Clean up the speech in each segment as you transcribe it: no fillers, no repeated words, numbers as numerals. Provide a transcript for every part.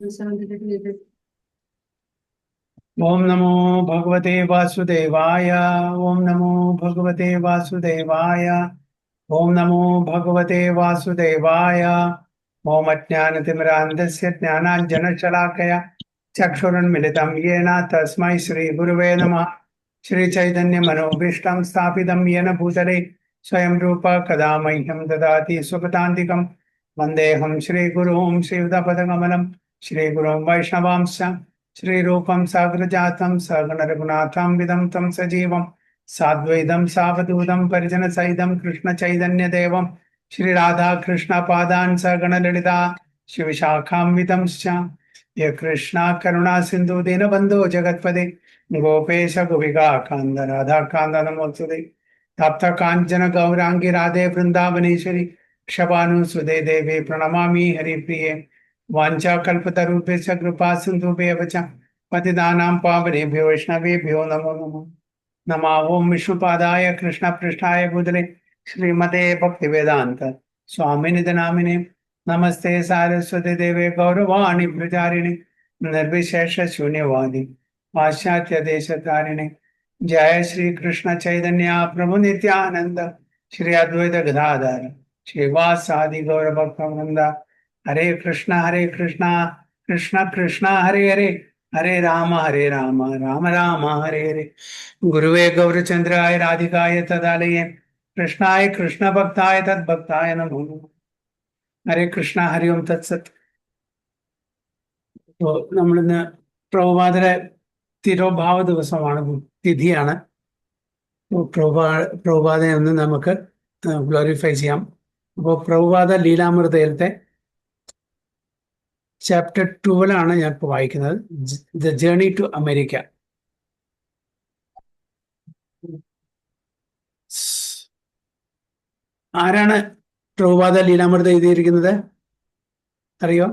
ओम नमो भगवते वासुदेवाय। ओम नमो भगवते वासुदेवाय। ओम नमो भगवते वासुदेवाय। ओम अज्ञानतिमिरान्धस्य ज्ञानाञ्जनशलाकया चक्षुरुन्मिलितं येन तस्मै श्रीगुरुवे नमः। श्रीचैतन्यमनोभीष्टं स्थापितं येन भूतले स्वयं रूप कदा मह्यं ददाति सुखतान्तिकं वन्देऽहं श्रीगुरुं श्रीयुतपदकमलं श्रीगुरुं वैष्णवांश्च श्रीरूपं साग्रजातं सगण रघुनाथं विदं तं सजीवं साद्वैतं सावधूतं परिजनसहितं कृष्ण चैतन्य देवं श्री राधा कृष्ण पादान् सगण ललिता शिवशाखान्वितंश्च ये कृष्णा करुणा सिंधु दीनबन्धो जगत्पदे गोपेश गोपिका कान्द राधा कान्द नमोस्तुते तप्त काञ्चन गौरांगी राधे वृंदावनेश्वरी क्षपानुसुते देवी प्रणमामि हरिप्रिये वाञ्छाकल्पतरुभ्यश्च कृपा सिन्धुभ्यः च पतितानां पावनेभ्यो वैष्णवेभ्यो नमो नमः। नमः ओं विष्णुपादाय कृष्णपृष्ठाय भूतले श्रीमते भक्तिवेदान्त स्वामिनिधि नामिने नमस्ते सारस्वती देवे गौरवाणी प्रचारिणे निर्विशेष शून्यवादी पाश्चात्य देशकारिणे जय श्री कृष्ण चैतन्य प्रभु नित्यानंद श्री अद्वैत गदाधर श्रीवासादि गौर भक्तवृंद हरे कृष्णा कृष्ण कृष्ण हरे हरे हरे राम राम राम हरे हरे। गुरुवे गौरचंद्राय राधिकाय तदालये कृष्णाय कृष्ण भक्ताय तद्भक्ताय नमो नमः। ഹരേ കൃഷ്ണ ഹരി ഓം തത്സത്. ഇപ്പോൾ നമ്മളിന്ന് പ്രഭുപാദരെ തിരോഭാവ ദിവസമാണ്, തിഥിയാണ്. പ്രഭുപാദനെ ഒന്ന് നമുക്ക് ഗ്ലോറിഫൈ ചെയ്യാം. അപ്പോൾ പ്രഭുപാദ ലീലാമൃതയിലത്തെ ചാപ്റ്റർ 12 ഞാൻ ഇപ്പോൾ വായിക്കുന്നത്, ദ ജേർണി ടു അമേരിക്ക. ആരാണ് പ്രഭുപാദ ലീലാമൃത എഴുതിയിരിക്കുന്നത് അറിയോ?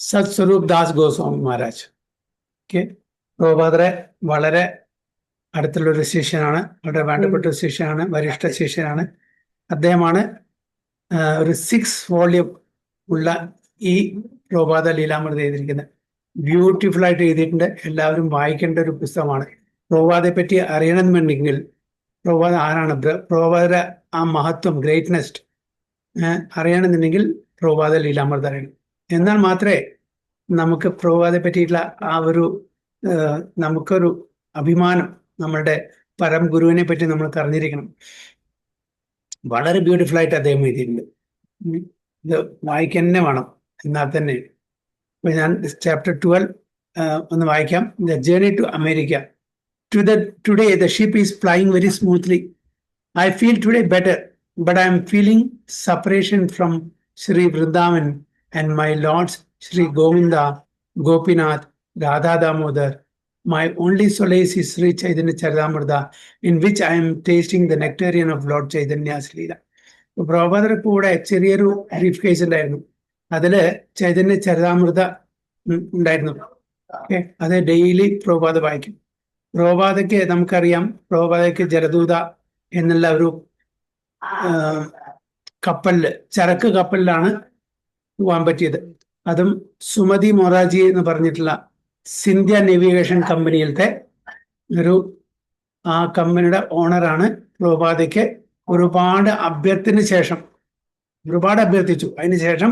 സത്സ്വരൂപ് ദാസ് ഗോസ്വാമി മഹാരാജ്. ഓക്കെ, പ്രഭുപാദരെ വളരെ അടുത്തുള്ളൊരു ശിഷ്യനാണ്, വളരെ വേണ്ടപ്പെട്ട ഒരു ശിഷ്യനാണ്, വരിഷ്ഠ ശിഷ്യനാണ്. അദ്ദേഹമാണ് ഒരു 6 വോള്യം ഉള്ള ഈ പ്രഭുപാദ ലീലാമൃത എഴുതിയിരിക്കുന്നത്. ബ്യൂട്ടിഫുൾ ആയിട്ട് എഴുതിയിട്ടുണ്ട്. എല്ലാവരും വായിക്കേണ്ട ഒരു പുസ്തകമാണ്. പ്രഭുപാദയെ പറ്റി അറിയണമെന്നുണ്ടെങ്കിൽ പ്രഭുപാദ ആരാണ്, പ്രഭുപാദ ആ മഹത്വം, ഗ്രേറ്റ്നെസ് അറിയണമെന്നുണ്ടെങ്കിൽ പ്രഭുപാദ ലീലാമൃത അറിയണം. എന്നാൽ മാത്രമേ നമുക്ക് പ്രഭുപാദയെ പറ്റിയിട്ടുള്ള ആ ഒരു നമുക്കൊരു അഭിമാനം, നമ്മളുടെ പരം ഗുരുവിനെ പറ്റി നമ്മൾക്ക് അറിഞ്ഞിരിക്കണം. വളരെ ബ്യൂട്ടിഫുൾ ആയിട്ട് അദ്ദേഹം എഴുതിയിട്ടുണ്ട്. ഇത് വായിക്കാൻ തന്നെ വേണം, എന്നാൽ തന്നെ. അപ്പൊ ഞാൻ ചാപ്റ്റർ 12 ഒന്ന് വായിക്കാം. The journey to America. Today the ship is flying very smoothly. I feel today better, but I am feeling separation from Sri Vrindavan and my lords Sri Govinda, Gopinath, Radha Damodar. My only solace is Sri Chaitanya Charitamrita, in which I am tasting the nectarian of Lord Chaitanya's Leela. പ്രഭുപാദരുടെ കൂടെ ചെറിയൊരു brief case ഉണ്ടായിരുന്നു. അതില് ചൈതന്യ ചരിതാമൃത ഉണ്ടായിരുന്നു. Okay, അത് daily Prabhupada വായിക്കും. പ്രഭുപാദയ്ക്ക് നമുക്കറിയാം, പ്രഭുപാദയ്ക്ക് ജലദൂത എന്നുള്ള ഒരു കപ്പലില്, ചരക്ക് കപ്പലിലാണ് പോകാൻ പറ്റിയത്. അതും സുമതി മൊറാജി എന്ന് പറഞ്ഞിട്ടുള്ള സിന്ധ്യ നേവിഗേഷൻ കമ്പനിയിലത്തെ ഒരു ആ കമ്പനിയുടെ ഓണറാണ്. പ്രഭുപാദയ്ക്ക് ഒരുപാട് അഭ്യർത്ഥിച്ചു. അതിനുശേഷം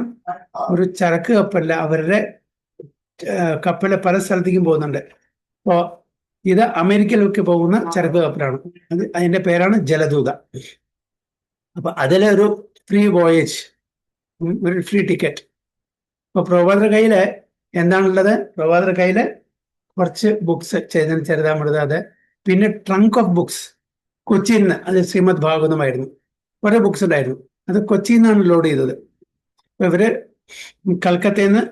ഒരു ചരക്ക് കപ്പലില്, അവരുടെ കപ്പല് പല സ്ഥലത്തേക്കും പോകുന്നുണ്ട്. അപ്പോ ഇത് അമേരിക്കയിലേക്ക് പോകുന്ന ചരക്ക് കപ്പലാണ്. അതിന്റെ പേരാണ് ജലദൂത. അപ്പൊ അതിലെ ഒരു ഫ്രീ വോയേജ്, ഒരു ഫ്രീ ടിക്കറ്റ്. അപ്പൊ പ്രഭുപാദരുടെ കയ്യില് എന്താണുള്ളത്? പ്രഭുപാദരുടെ കയ്യില് കുറച്ച് ബുക്സ്, ചൈതന്യ ചരിതാമൃത, അത് പിന്നെ ട്രങ്ക് ഓഫ് ബുക്സ് കൊച്ചിയിൽ നിന്ന്, അത് ശ്രീമദ് ഭാഗവതമായിരുന്നു. കുറെ ബുക്സ് ഉണ്ടായിരുന്നു. അത് കൊച്ചിയിൽ നിന്നാണ് ലോഡ് ചെയ്തത്. അപ്പൊ ഇവര് കൽക്കത്തയിൽ നിന്ന്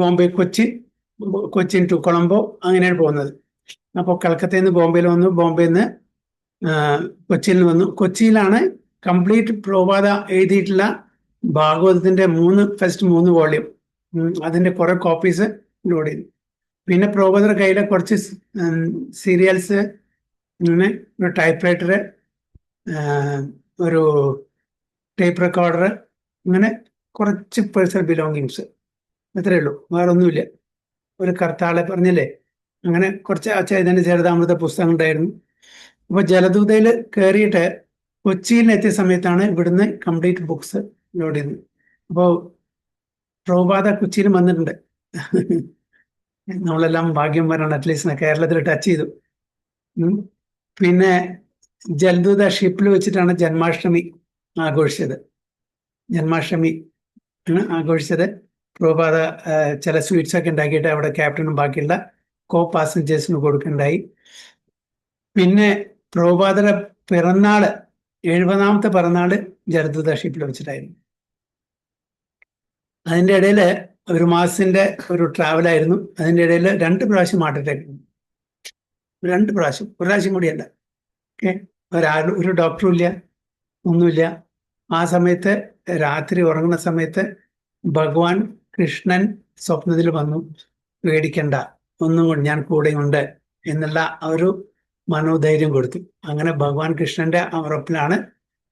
ബോംബെ കൊച്ചിൻ ടു കൊളംബോ അങ്ങനെയാണ് പോകുന്നത്. അപ്പോൾ കൽക്കത്തയിൽ നിന്ന് ബോംബെയിൽ വന്നു, ബോംബെയിൽ നിന്ന് കൊച്ചിയിൽ വന്നു. കൊച്ചിയിലാണ് കംപ്ലീറ്റ് പ്രഭുപാദ എഴുതിയിട്ടുള്ള ഭാഗവതത്തിന്റെ ഫസ്റ്റ് 3 വോള്യം, അതിന്റെ കുറെ കോപ്പീസ് ലോഡ് ചെയ്തു. പിന്നെ പ്രഭുപാദരുടെ കയ്യിലെ കുറച്ച് സീരിയൽസ്, അങ്ങനെ ഒരു ടൈപ്പ് റൈറ്റർ, ഒരു ടേപ്പ് റെക്കോർഡർ, അങ്ങനെ കുറച്ച് പേഴ്സണൽ ബിലോങ്ങിങ്സ്, അത്രേ ഉള്ളൂ, വേറെ ഒന്നുമില്ല. ഒരു കർത്താളെ പറഞ്ഞില്ലേ, അങ്ങനെ കുറച്ച് ചൈതന്യ ചരിതാമൃത പുസ്തകം ഉണ്ടായിരുന്നു. അപ്പൊ ജലദൂതയിൽ കയറിയിട്ട് കൊച്ചിയിൽ എത്തിയ സമയത്താണ് ഇവിടുന്ന് കംപ്ലീറ്റ് ബുക്സ് ലോഡ് ചെയ്യുന്നത്. അപ്പോൾ പ്രഭുപാദ കൊച്ചിയിൽ വന്നിട്ടുണ്ട്. നമ്മളെല്ലാം ഭാഗ്യന്മാരാണ്, അറ്റ്ലീസ്റ്റ് കേരളത്തിൽ ടച്ച് ചെയ്തു. പിന്നെ ജലദൂത ഷിപ്പിൽ വെച്ചിട്ടാണ് ജന്മാഷ്ടമി ആഘോഷിച്ചത്. ജന്മാഷ്ടമി ആണ് ആഘോഷിച്ചത്. പ്രഭുപാദ ചില സ്വീറ്റ്സ് ഒക്കെ ഉണ്ടാക്കിയിട്ട് അവിടെ ക്യാപ്റ്റനും ബാക്കിയുള്ള കോ പാസഞ്ചേഴ്സിന് കൊടുക്കുന്നുണ്ടായി. പിന്നെ പ്രഭുപാദയുടെ പിറന്നാള് 70ാമത്തെ പിറന്നാള് ജലദൂത ഷിപ്പിൽ വെച്ചിട്ടായിരുന്നു. അതിൻ്റെ ഇടയിൽ ഒരു മാസത്തിന്റെ ഒരു ട്രാവലായിരുന്നു. അതിൻ്റെ ഇടയിൽ 2 പ്രാവശ്യം ഹാർട്ട് അറ്റാക്ക്, 2 പ്രാവശ്യം, ഒരു പ്രാവശ്യം കൂടിയല്ല. ഓക്കെ, ഒരു ഡോക്ടറും ഇല്ല, ഒന്നുമില്ല. ആ സമയത്ത് രാത്രി ഉറങ്ങുന്ന സമയത്ത് ഭഗവാൻ കൃഷ്ണൻ സ്വപ്നത്തിൽ വന്നു, പേടിക്കണ്ട, ഒന്നും കൊണ്ട് ഞാൻ കൂടെയുണ്ട് എന്നുള്ള ഒരു മനോധൈര്യം കൊടുത്തു. അങ്ങനെ ഭഗവാൻ കൃഷ്ണന്റെ ഉറപ്പിലാണ്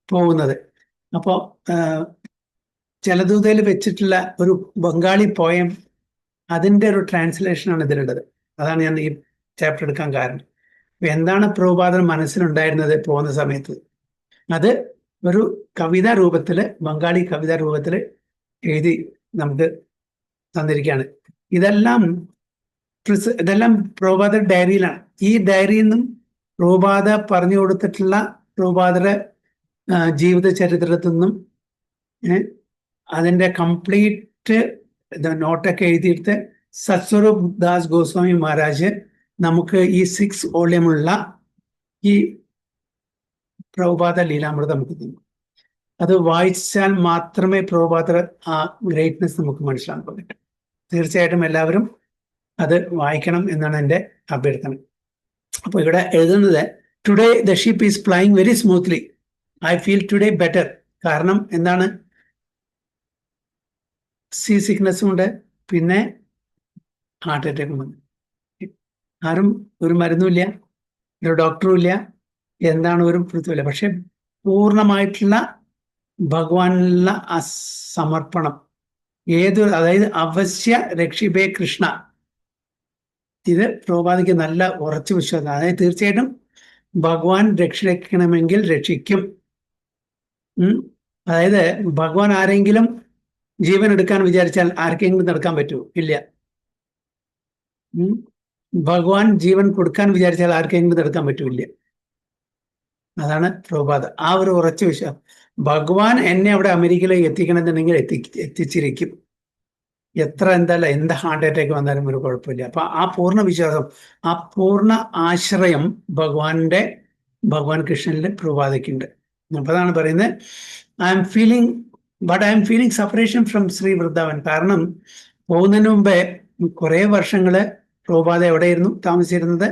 പോകുന്നത്. അപ്പോൾ ജലദൂതയിൽ വെച്ചിട്ടുള്ള ഒരു ബംഗാളി പോയം, അതിൻ്റെ ഒരു ട്രാൻസ്ലേഷനാണ് ഇതിലുള്ളത്. അതാണ് ഞാൻ ഈ ചാപ്റ്റർ എടുക്കാൻ കാരണം. എന്താണ് പ്രഭുപാദൻ മനസ്സിലുണ്ടായിരുന്നത് പോകുന്ന സമയത്ത്, അത് ഒരു കവിതാ രൂപത്തില്, ബംഗാളി കവിതാ രൂപത്തില് എഴുതി നമുക്ക് തന്നിരിക്കുകയാണ്. ഇതെല്ലാം പ്രഭുപാദ ഡയറിയിലാണ്. ഈ ഡയറിയിൽ നിന്നും പ്രഭുപാദ പറഞ്ഞു കൊടുത്തിട്ടുള്ള പ്രഭുപാദയുടെ ജീവിത ചരിത്രത്തിൽ നിന്നും അതിൻ്റെ കംപ്ലീറ്റ് നോട്ടൊക്കെ എഴുതിയിട്ട് സത്സ്വരൂപ് ദാസ് ഗോസ്വാമി മഹാരാജ് നമുക്ക് ഈ 6 വോള്യമുള്ള ഈ പ്രഭുപാദ ലീലാമൃതം നമുക്ക് തന്നു. അത് വായിച്ചാൽ മാത്രമേ പ്രഭുപാദ ആ ഗ്രേറ്റ്നെസ് നമുക്ക് മനസ്സിലാക്കാൻ പറ്റും. തീർച്ചയായിട്ടും എല്ലാവരും അത് വായിക്കണം എന്നാണ് എൻ്റെ അഭ്യർത്ഥന. അപ്പോൾ ഇവിടെ എഴുതുന്നത്, today the ship is flying very smoothly, I feel today better. കാരണം എന്താണ്, സീ സിക്നസ്സും ഉണ്ട്, പിന്നെ ഹാർട്ട് അറ്റാക്കും വന്നു. ആരും ഒരു മരുന്നുമില്ല, ഒരു ഡോക്ടറും ഇല്ല, എന്താണ് ഒരു പൃഥ്വില്ല. പക്ഷെ പൂർണ്ണമായിട്ടുള്ള ഭഗവാനുള്ള സമർപ്പണം, അതായത് അവശ്യ രക്ഷിബേ കൃഷ്ണ, ഇത് പ്രഭുപാദയ്ക്ക് നല്ല ഉറച്ചു വിശ്വാസം. അതായത് തീർച്ചയായിട്ടും ഭഗവാൻ രക്ഷിക്കണമെങ്കിൽ രക്ഷിക്കും. അതായത് ഭഗവാൻ ആരെങ്കിലും ജീവൻ എടുക്കാൻ വിചാരിച്ചാൽ ആർക്കെങ്കിലും നടക്കാൻ പറ്റുമോ? ഇല്ല. ഭഗവാൻ ജീവൻ കൊടുക്കാൻ വിചാരിച്ചാൽ ആർക്കെങ്കിലും നടക്കാൻ പറ്റൂല്ല. അതാണ് പ്രഭുപാദ, ആ ഒരു ഉറച്ച വിശ്വാസം. ഭഗവാൻ എന്നെ അവിടെ അമേരിക്കയിലേക്ക് എത്തിക്കണമെന്നുണ്ടെങ്കിൽ എത്തിച്ചിരിക്കും. എത്ര എന്ത് ഹാർട്ട് അറ്റാക്ക് വന്നാലും ഒരു കുഴപ്പമില്ല. അപ്പൊ ആ പൂർണ്ണ വിശ്വാസം, ആ പൂർണ്ണ ആശ്രയം ഭഗവാൻ കൃഷ്ണനിൽ പ്രഭുപാദയ്ക്കുണ്ട്. അപ്പൊ അതാണ് പറയുന്നത്, I M feeling separation from Shri Vrindavan. കാരണം പോകുന്നതിന് മുമ്പേ കുറെ വർഷങ്ങള് പ്രഭുപാദ എവിടെയായിരുന്നു താമസിച്ചിരുന്നത്?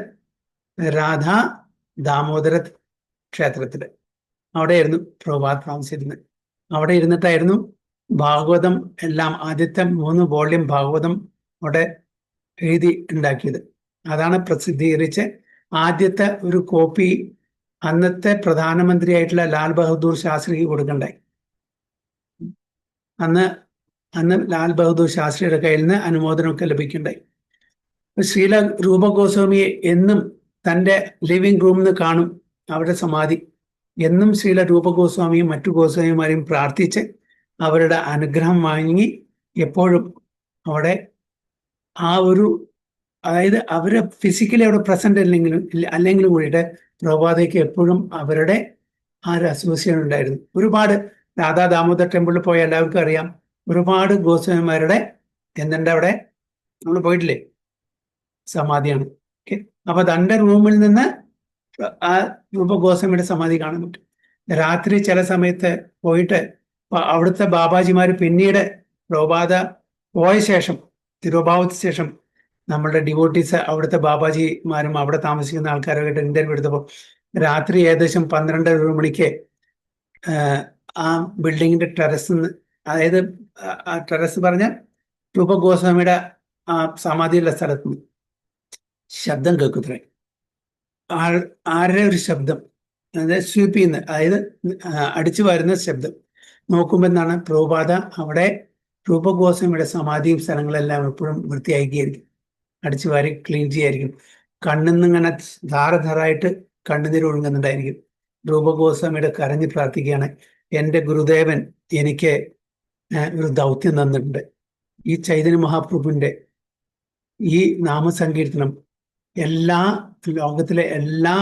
രാധാ ദാമോദര ക്ഷേത്രത്തില്, അവിടെയായിരുന്നു പ്രഭുപാദ താമസിച്ചിരുന്നത്. അവിടെ ഇരുന്നിട്ടായിരുന്നു ഭാഗവതം എല്ലാം, ആദ്യത്തെ 3 വോള്യം ഭാഗവതം അവിടെ എഴുതി ഉണ്ടാക്കിയത്. അതാണ് പ്രസിദ്ധീകരിച്ച് ആദ്യത്തെ ഒരു കോപ്പി അന്നത്തെ പ്രധാനമന്ത്രിയായിട്ടുള്ള ലാൽ ബഹദൂർ ശാസ്ത്രിക്ക് കൊടുക്കണ്ടായി. അന്ന് ലാൽ ബഹദൂർ ശാസ്ത്രിയുടെ കയ്യിൽ നിന്ന് അനുമോദനമൊക്കെ ലഭിക്കണ്ടായി. ശ്രീല രൂപ ഗോസ്വാമിയെ എന്നും തൻ്റെ ലിവിംഗ് റൂമിൽ നിന്ന് കാണും, അവരുടെ സമാധി. എന്നും ശ്രീല രൂപ ഗോസ്വാമിയും മറ്റു ഗോസ്വാമിമാരെയും പ്രാർത്ഥിച്ച് അവരുടെ അനുഗ്രഹം വാങ്ങി എപ്പോഴും അവിടെ ആ ഒരു, അതായത് അവര് ഫിസിക്കലി അവിടെ പ്രസന്റ് അല്ലെങ്കിലും കൂടിയിട്ട് പ്രഭുപാദയ്ക്ക് എപ്പോഴും അവരുടെ ആ ഒരു അസോസിയേഷൻ ഉണ്ടായിരുന്നു. ഒരുപാട് രാധാ ദാമോദർ ടെമ്പിളിൽ പോയ എല്ലാവർക്കും അറിയാം, ഒരുപാട് ഗോസ്വാമിമാരുടെ എന്തുണ്ട് അവിടെ, നമ്മൾ പോയിട്ടില്ലേ, സമാധിയാണ്. ഓക്കെ, അപ്പൊ തൻ്റെ റൂമിൽ നിന്ന് ആ രൂപ ഗോസ്വാമിയുടെ സമാധി കാണാൻ പറ്റും. രാത്രി ചില സമയത്ത് പോയിട്ട് അവിടുത്തെ ബാബാജിമാർ പിന്നീട് പ്രഭുപാദ പോയ ശേഷം, തിരുവഭാവത്തിന് ശേഷം നമ്മളുടെ ഡിവോട്ടീസ്, അവിടുത്തെ ബാബാജിമാരും അവിടെ താമസിക്കുന്ന ആൾക്കാരൊക്കെ ഇന്റർവ്യൂ എടുത്തപ്പോൾ രാത്രി ഏകദേശം 12-1 മണിക്ക് ആ ബിൽഡിങ്ങിന്റെ ടെറസ്, അതായത് ആ ടെറസ് പറഞ്ഞാൽ രൂപ ഗോസ്വാമിയുടെ ആ സമാധിയുള്ള സ്ഥലത്ത് നിന്ന് ശബ്ദം കേൾക്കുത്രേ. ആരുടെ ഒരു ശബ്ദം, സ്വീപ്പ് ചെയ്യുന്ന, അതായത് അടിച്ചു വരുന്ന ശബ്ദം നോക്കുമ്പോൾ എന്താണ് പ്രഭുപാദ അവിടെ രൂപഗോസ്വാമിയുടെ സമാധിയും സ്ഥലങ്ങളെല്ലാം എപ്പോഴും വൃത്തിയാക്കിയായിരിക്കും, അടിച്ചു വാരി ക്ലീൻ ചെയ്യായിരിക്കും. കണ്ണിന്ന് ഇങ്ങനെ ധാരധാരായിട്ട് കണ്ണുനീര് ഒഴുകുന്നുണ്ടായിരിക്കും. രൂപഗോസ്വാമിയുടെ കരഞ്ഞ് പ്രാർത്ഥിക്കുകയാണ്, എൻ്റെ ഗുരുദേവൻ എനിക്ക് ഒരു ദൗത്യം തന്നിട്ടുണ്ട്. ഈ ചൈതന്യ മഹാപ്രഭുവിന്റെ ഈ നാമസങ്കീർത്തനം എല്ലാ ലോകത്തിലെ എല്ലാ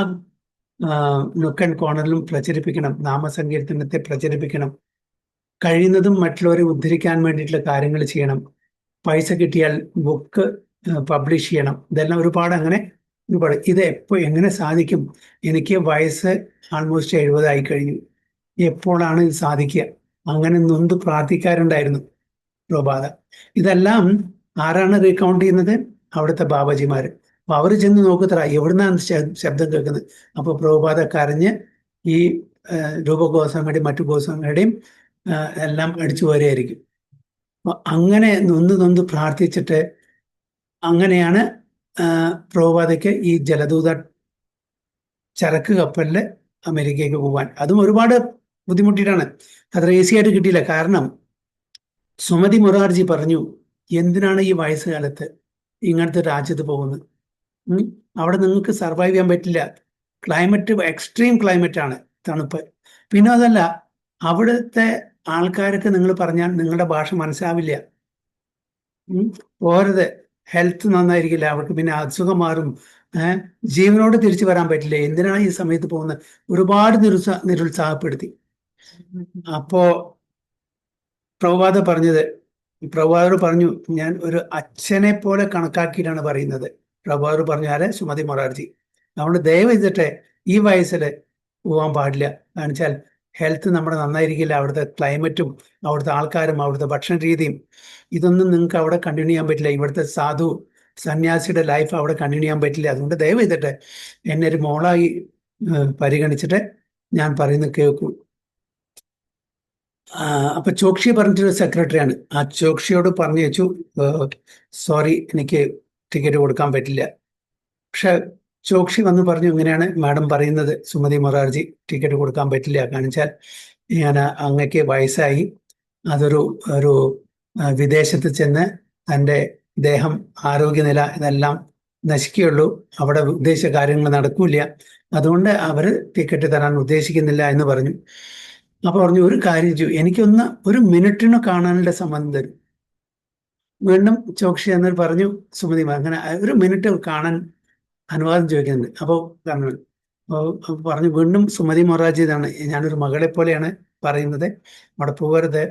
നുക്ക് ആൻഡ് കോർണറിലും പ്രചരിപ്പിക്കണം, നാമസങ്കീർത്തനത്തെ പ്രചരിപ്പിക്കണം. കഴിയുന്നതും മറ്റുള്ളവരെ ഉദ്ധരിക്കാൻ വേണ്ടിയിട്ടുള്ള കാര്യങ്ങൾ ചെയ്യണം. പൈസ കിട്ടിയാൽ ബുക്ക് പബ്ലിഷ് ചെയ്യണം. ഇതെല്ലാം ഒരുപാട് അങ്ങനെ ഒരുപാട്. ഇത് എങ്ങനെ സാധിക്കും? എനിക്ക് വയസ്സ് ആൾമോസ്റ്റ് 70 ആയി കഴിഞ്ഞു. എപ്പോഴാണ് ഇത് സാധിക്കുക? അങ്ങനെ നൊന്ത് പ്രാർത്ഥിക്കാറുണ്ടായിരുന്നു പ്രഭാത. ഇതെല്ലാം ആരാണ് റീകൗണ്ട് ചെയ്യുന്നത്? അവിടുത്തെ ബാബാജിമാര്. അപ്പൊ അവർ ചെന്ന് നോക്കത്ര എവിടുന്നാണ് ശബ്ദം കേൾക്കുന്നത്. അപ്പൊ പ്രഭുപാദ കരഞ്ഞ് ഈ രൂപഗോസ്വാമിയുടെയും മറ്റു ഗോസ്വാമിയുടെയും എല്ലാം അടിച്ചു വരെയായിരിക്കും. അപ്പൊ അങ്ങനെ നൊന്ത് പ്രാർത്ഥിച്ചിട്ട് അങ്ങനെയാണ് പ്രഭുപാദയ്ക്ക് ഈ ജലദൂത ചരക്ക് കപ്പലില് അമേരിക്കയ്ക്ക് പോകാൻ. അതും ഒരുപാട് ബുദ്ധിമുട്ടിയിട്ടാണ്, അത്ര ഈസി ആയിട്ട് കിട്ടിയില്ല. കാരണം സുമതി മൊറാർജി പറഞ്ഞു, എന്തിനാണ് ഈ വയസ്സുകാലത്ത് ഇങ്ങനത്തെ രാജ്യത്ത് പോകുന്നത്? അവിടെ നിങ്ങൾക്ക് സർവൈവ് ചെയ്യാൻ പറ്റില്ല. ക്ലൈമറ്റ് എക്സ്ട്രീം ക്ലൈമറ്റ് ആണ്, തണുപ്പ്. പിന്നെ അതല്ല, അവിടുത്തെ ആൾക്കാർക്ക് നിങ്ങൾ പറഞ്ഞാൽ നിങ്ങളുടെ ഭാഷ മനസ്സിലാവില്ല. പോരത്, ഹെൽത്ത് നന്നായിരിക്കില്ല, അവർക്ക് പിന്നെ അസുഖം മാറും, ജീവനോട് തിരിച്ചു വരാൻ പറ്റില്ല. എന്തിനാണ് ഈ സമയത്ത് പോകുന്നത്? ഒരുപാട് നിരുത്സാഹപ്പെടുത്തി. അപ്പോ പ്രഭുപാദ പറഞ്ഞു, ഞാൻ ഒരു അച്ഛനെ പോലെ കണക്കാക്കിയിട്ടാണ് പറയുന്നത്. പ്രഭുപാദർ പറഞ്ഞു, ആരെ? സുമതി മൊറാർജി. അതുകൊണ്ട് ദയവ് ചെയ്തിട്ട് ഈ വയസ്സിൽ പോകാൻ പാടില്ല. കാരണം വെച്ചാൽ ഹെൽത്ത് നമ്മുടെ നന്നായിരിക്കില്ല, അവിടുത്തെ ക്ലൈമറ്റും അവിടുത്തെ ആൾക്കാരും അവിടുത്തെ ഭക്ഷണ രീതിയും ഇതൊന്നും നിങ്ങൾക്ക് അവിടെ കണ്ടിന്യൂ ചെയ്യാൻ പറ്റില്ല. ഇവിടുത്തെ സാധു സന്യാസിയുടെ ലൈഫ് അവിടെ കണ്ടിന്യൂ ചെയ്യാൻ പറ്റില്ല. അതുകൊണ്ട് ദയവ് ചെയ്തിട്ട് എന്നെ ഒരു മോളായി പരിഗണിച്ചിട്ട് ഞാൻ പറയുന്നത് കേൾക്കൂ. അപ്പൊ ചോക്ഷി പറഞ്ഞിട്ടൊരു സെക്രട്ടറിയാണ്. ആ ചോക്ഷിയോട് പറഞ്ഞു വെച്ചു, സോറി എനിക്ക് ടിക്കറ്റ് കൊടുക്കാൻ പറ്റില്ല. പക്ഷെ ചോക്ഷി വന്ന് പറഞ്ഞു, ഇങ്ങനെയാണ് മാഡം പറയുന്നത് സുമതി മൊറാർജി, ടിക്കറ്റ് കൊടുക്കാൻ പറ്റില്ല. കാരണം വെച്ചാൽ ഞാൻ അങ്ങക്ക് വയസ്സായി, ഒരു വിദേശത്ത് ചെന്ന് തൻ്റെ ദേഹം ആരോഗ്യനില ഇതെല്ലാം നശിക്കുകയുള്ളൂ, അവിടെ ഉദ്ദേശിച്ച കാര്യങ്ങൾ നടക്കൂല, അതുകൊണ്ട് അവർ ടിക്കറ്റ് തരാൻ ഉദ്ദേശിക്കുന്നില്ല എന്ന് പറഞ്ഞു. അപ്പൊ പറഞ്ഞു, ഒരു കാര്യം ചെയ്യൂ, എനിക്കൊന്ന് ഒരു മിനിറ്റിന് കാണാനുള്ള സമ്മതം തരും. വീണ്ടും ചോക്ഷി എന്നൊരു പറഞ്ഞു, സുമതി അങ്ങനെ ഒരു മിനിറ്റ് കാണാൻ അനുവാദം ചോദിക്കുന്നുണ്ട്. അപ്പോൾ പറഞ്ഞു, വീണ്ടും സുമതി മൊറാർജി ഇതാണ്, ഞാനൊരു മകളെ പോലെയാണ് പറയുന്നത്, അവിടെ പോകരുത്,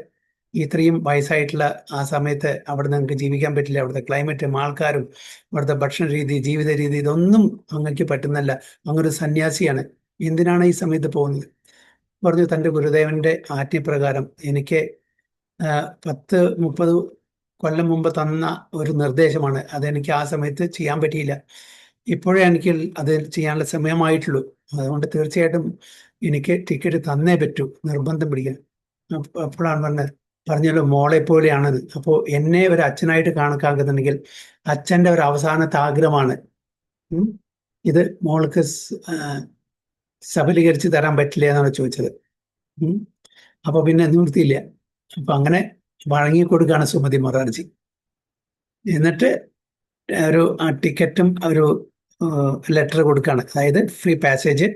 ഇത്രയും വയസ്സായിട്ടുള്ള ആ സമയത്ത് അവിടെ നിങ്ങൾക്ക് ജീവിക്കാൻ പറ്റില്ല. അവിടുത്തെ ക്ലൈമറ്റും ആൾക്കാരും അവിടുത്തെ ഭക്ഷണ രീതി, ജീവിത രീതി, ഇതൊന്നും അങ്ങക്ക് പറ്റുന്നല്ല, അങ്ങൊരു സന്യാസിയാണ്, എന്തിനാണ് ഈ സമയത്ത് പോകുന്നത്? പറഞ്ഞു, തൻ്റെ ഗുരുദേവന്റെ ആജ്ഞപ്രകാരം എനിക്ക് 10-30 കൊല്ലം മുമ്പ് തന്ന ഒരു നിർദ്ദേശമാണ്, അതെനിക്ക് ആ സമയത്ത് ചെയ്യാൻ പറ്റിയില്ല, ഇപ്പോഴേ എനിക്ക് അത് ചെയ്യാനുള്ള സമയമായിട്ടുള്ളൂ, അതുകൊണ്ട് തീർച്ചയായിട്ടും എനിക്ക് ടിക്കറ്റ് തന്നേ പറ്റൂ, നിർബന്ധം പിടിക്കാൻ. അപ്പോഴാണ് പറഞ്ഞല്ലോ മോളെ പോലെയാണത്. അപ്പോൾ എന്നെ ഒരു അച്ഛനായിട്ട് കണക്കാക്കുന്നുണ്ടെങ്കിൽ അച്ഛൻ്റെ ഒരു അവസാനത്തെ ആഗ്രഹമാണ് ഇത്, മോൾക്ക് സഫലീകരിച്ച് തരാൻ പറ്റില്ല എന്നാണ് ചോദിച്ചത്. അപ്പൊ പിന്നെ നിവൃത്തിയില്ല. അപ്പൊ അങ്ങനെ വഴങ്ങിക്കൊടുക്കുകയാണ് സുമതി മൊറാർജി. എന്നിട്ട് ഒരു ടിക്കറ്റും ഒരു ലെറ്റർ കൊടുക്കുകയാണ്, അതായത് ഫ്രീ പാസേജ്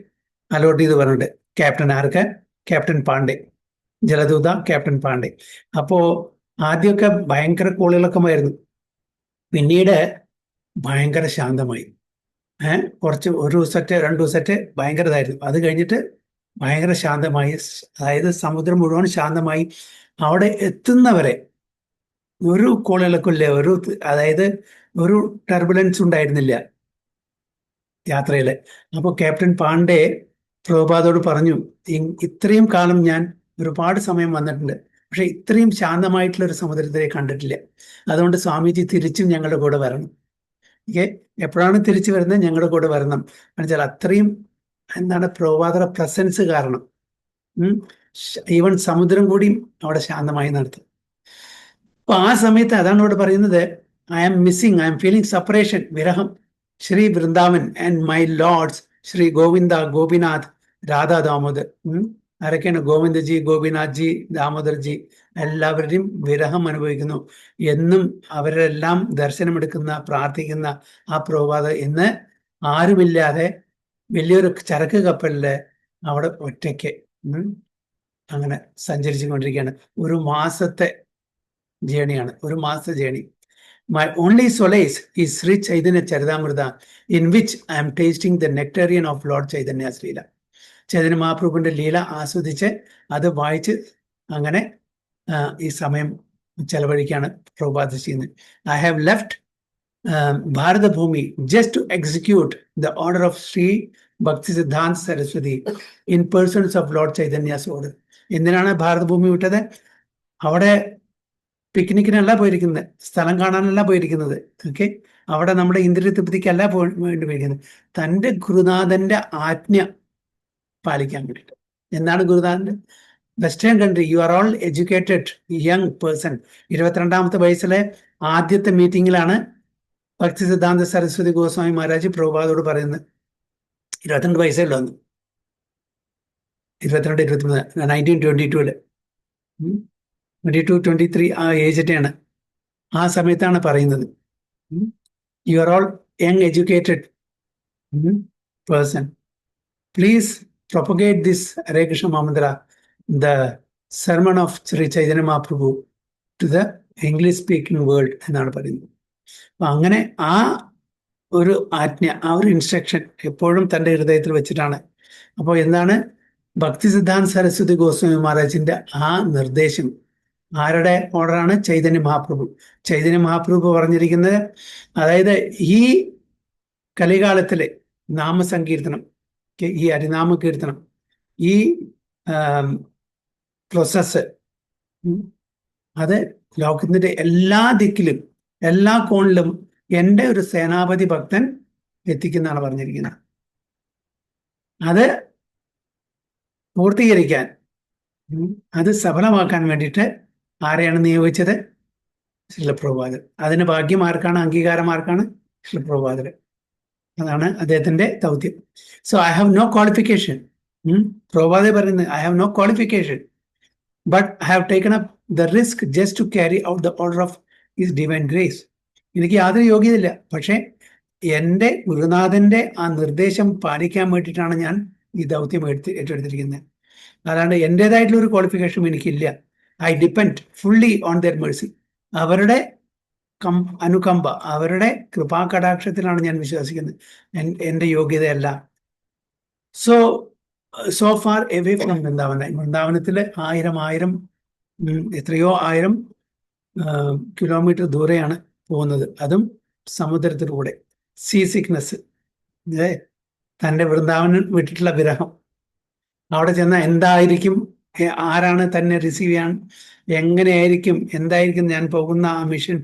അലോട്ട് ചെയ്ത് പറഞ്ഞിട്ട്. ക്യാപ്റ്റൻ ആർക്ക്? Captain Pandey, Jaladuta captain Pandey. അപ്പോ ആദ്യമൊക്കെ ഭയങ്കര കോളിളക്കം ആയിരുന്നു, പിന്നീട് ഭയങ്കര ശാന്തമായി. കുറച്ച് 1 ദിവസത്തെ 2 ദിവസത്തെ ഭയങ്കര ഇതായിരുന്നു, അത് കഴിഞ്ഞിട്ട് ഭയങ്കര ശാന്തമായി. അതായത് സമുദ്രം മുഴുവൻ ശാന്തമായി. അവിടെ എത്തുന്നവരെ ഒരു കോളിളക്കില്ല, അതായത് ഒരു ടർബുലൻസ് ഉണ്ടായിരുന്നില്ല യാത്രയിൽ. അപ്പോൾ ക്യാപ്റ്റൻ പാണ്ഡെ പ്രഭുപാദോട് പറഞ്ഞു, ഇത്രയും കാലം ഞാൻ ഒരുപാട് സമയം വന്നിട്ടുണ്ട്, പക്ഷെ ഇത്രയും ശാന്തമായിട്ടുള്ള ഒരു സമുദ്രത്തെ കണ്ടിട്ടില്ല, അതുകൊണ്ട് സ്വാമിജി തിരിച്ചും ഞങ്ങളുടെ കൂടെ വരണം. എപ്പോഴാണ് തിരിച്ചു വരുന്നത്? ഞങ്ങളുടെ കൂടെ വരണം. എന്നുവെച്ചാൽ അത്രയും എന്താണ് പ്രഭുപാദയുടെ പ്രസൻസ് കാരണം ഈവൻ സമുദ്രം കൂടി അവിടെ ശാന്തമായി നടത്തും. അപ്പൊ ആ സമയത്ത് അതാണ് ഇവിടെ പറയുന്നത്, ഐ ആം ഫീലിംഗ് സെപ്പറേഷൻ, വിരഹം. Shri Vrindavan and my lords Shri Govinda, Gopinath, Radha Damodar, ആരൊക്കെയാണ്? ഗോവിന്ദജി, ഗോപിനാഥ്ജി, ദാമോദർജി എല്ലാവരുടെയും വിരഹം അനുഭവിക്കുന്നു. എന്നും അവരെല്ലാം ദർശനമെടുക്കുന്ന, പ്രാർത്ഥിക്കുന്ന ആ പ്രഭുപാദ ഇന്ന് ആരുമില്ലാതെ വലിയൊരു ചരക്ക് കപ്പലില് അവിടെ ഒറ്റയ്ക്ക് അങ്ങനെ സഞ്ചരിച്ചു കൊണ്ടിരിക്കുകയാണ്. ഒരു മാസത്തെ ജേണിയാണ്, ഒരു മാസത്തെ journey. My only solace is Sri Chaitanya Charitamrita, in which I am tasting the nectarian of Lord Chaitanya's Leela. Chaitanya മഹാപ്രഭുവിന്റെ ലീല ആസ്വദിച്ച് അത് വായിച്ച് അങ്ങനെ ഈ സമയം ചെലവഴിക്കാണ് പ്രഭുപാദ ചെയ്യുന്നത്. I have left Bharatbhumi just to execute the order of Sri Bhaktisiddhanta Saraswati in persons of Lord Chaitanya's order. എന്തിനാണ് ഭാരതഭൂമി വിട്ടത്? അവിടെ പിക്നിക്കിനല്ല പോയിരിക്കുന്നത്, സ്ഥലം കാണാനല്ല പോയിരിക്കുന്നത്. ഓക്കെ, അവിടെ നമ്മുടെ ഇന്ദ്രിയ തൃപ്തിക്കല്ല വേണ്ടി പോയിരിക്കുന്നത്, തൻ്റെ ഗുരുനാഥന്റെ ആജ്ഞ പാലിക്കാൻ വേണ്ടിയിട്ട്. എന്താണ് ഗുരുനാഥന്റെ? Western country, you are all educated young person. 22ാമത്തെ വയസ്സിലെ ആദ്യത്തെ മീറ്റിംഗിലാണ് ഭക്തി സിദ്ധാന്ത സരസ്വതി ഗോസ്വാമി മഹാരാജ് പ്രഭുപാദോട് പറയുന്നത്. 22 വയസ്സേ ഉള്ളൂ അന്ന്, 22, 23, 1922 22-23 ആ ഏജൊക്കെയാണ്. ആ സമയത്താണ് പറയുന്നത്, you are all young educated person, please propagate this Hare Krishna mahamantra, the sermon of Shri Chaitanya Mahaprabhu to the English speaking world എന്നാണ് പറയുന്നത്. അപ്പൊ അങ്ങനെ ആ ഒരു ആജ്ഞ, ആ ഒരു ഇൻസ്ട്രക്ഷൻ എപ്പോഴും തൻ്റെ ഹൃദയത്തിൽ വെച്ചിട്ടാണ്. അപ്പോൾ എന്താണ് ഭക്തി സിദ്ധാന്ത സരസ്വതി ഗോസ്വാമി മഹാരാജിന്റെ ആ നിർദ്ദേശം ആരുടെ ഓർഡറാണ്? ചൈതന്യ മഹാപ്രഭു. ചൈതന്യ മഹാപ്രഭു പറഞ്ഞിരിക്കുന്നത്, അതായത് ഈ കലികാലത്തിലെ നാമസങ്കീർത്തനം, ഈ ഹരിനാമ കീർത്തനം, ഈ പ്രോസസ്സ് അത് ലോകത്തിന്റെ എല്ലാ ദിക്കിലും എല്ലാ കോണിലും എൻ്റെ ഒരു സേനാപതി ഭക്തൻ എത്തിക്കുന്നതാണ് പറഞ്ഞിരിക്കുന്നത്. അത് പൂർത്തീകരിക്കാൻ, അത് സഫലമാക്കാൻ വേണ്ടിയിട്ട് ആരെയാണ് നിയോഗിച്ചത്? ശ്രീല പ്രഭുപാദർ. അതിന് ഭാഗ്യം ആർക്കാണ്? അംഗീകാരം ആർക്കാണ്? ശ്രീല പ്രഭുപാദർ. അതാണ് അദ്ദേഹത്തിന്റെ ദൗത്യം. So I have no qualification. പ്രഭുപാദർ പറയുന്നത്, I have no qualification, but I have taken up the risk just to carry out the order of his divine grace. എനിക്ക് യാതൊരു യോഗ്യതയില്ല, പക്ഷെ എൻ്റെ ഗുരുനാഥന്റെ ആ നിർദ്ദേശം പാലിക്കാൻ വേണ്ടിയിട്ടാണ് ഞാൻ ഈ ദൗത്യം ഏറ്റെടുത്തിരിക്കുന്നത്. അല്ലാണ്ട് എൻ്റെതായിട്ടുള്ള ഒരു ക്വാളിഫിക്കേഷൻ എനിക്കില്ല. I depend fully on their mercy. അവരുടെ അനുകമ്പ, അവരുടെ കൃപാകടാക്ഷത്തിലാണ് ഞാൻ വിശ്വസിക്കുന്നത്, എൻ്റെ യോഗ്യതയല്ല. So far away from Vrindavana. വൃന്ദാവനത്തിൽ ആയിരം എത്രയോ ആയിരം കിലോമീറ്റർ ദൂരെയാണ് പോകുന്നത്, അതും സമുദ്രത്തിലൂടെ. സീ സിക്നസ്, തൻ്റെ വൃന്ദാവനം വിട്ടിട്ടുള്ള വിരഹം. അവിടെ ചെന്നാൽ എന്തായിരിക്കും, ആരാണ് തന്നെ റിസീവ് ചെയ്യാൻ, എങ്ങനെയായിരിക്കും, എന്തായിരിക്കും ഞാൻ പോകുന്ന ആ മിഷൻ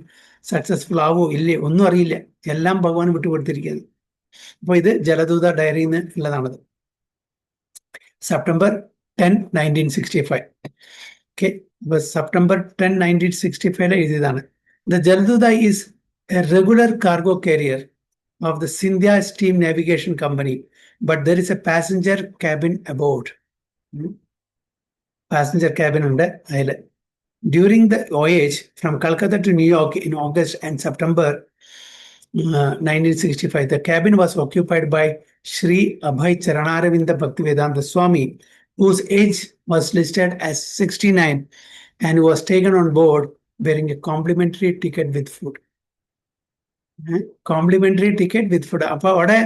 സക്സസ്ഫുൾ ആവോ ഇല്ലേ ഒന്നും അറിയില്ല. എല്ലാം ഭഗവാൻ വിട്ടുകൊടുത്തിരിക്കുന്നത്. അപ്പോൾ ഇത് ജലദൂത ഡയറിയിൽ നിന്ന് ഉള്ളതാണത്. സെപ്റ്റംബർ 10, 1965. ഓക്കെ, അപ്പോൾ സെപ്റ്റംബർ 10, 1965 എഴുതിയതാണ്. The Jaladuta is a regular cargo carrier of the Scindia steam navigation company, but there is a passenger cabin aboard. Passenger cabin ഉണ്ട് അതിൽ. During the voyage from Calcutta to New York in August and September 1965, the cabin was occupied by Sri Abhay Charanaravinda Bhaktivedanta Swami, whose age was listed as 69 and was taken on board wearing a complimentary ticket with food. Complimentary ticket with food. അപ്പോൾ അവിടെ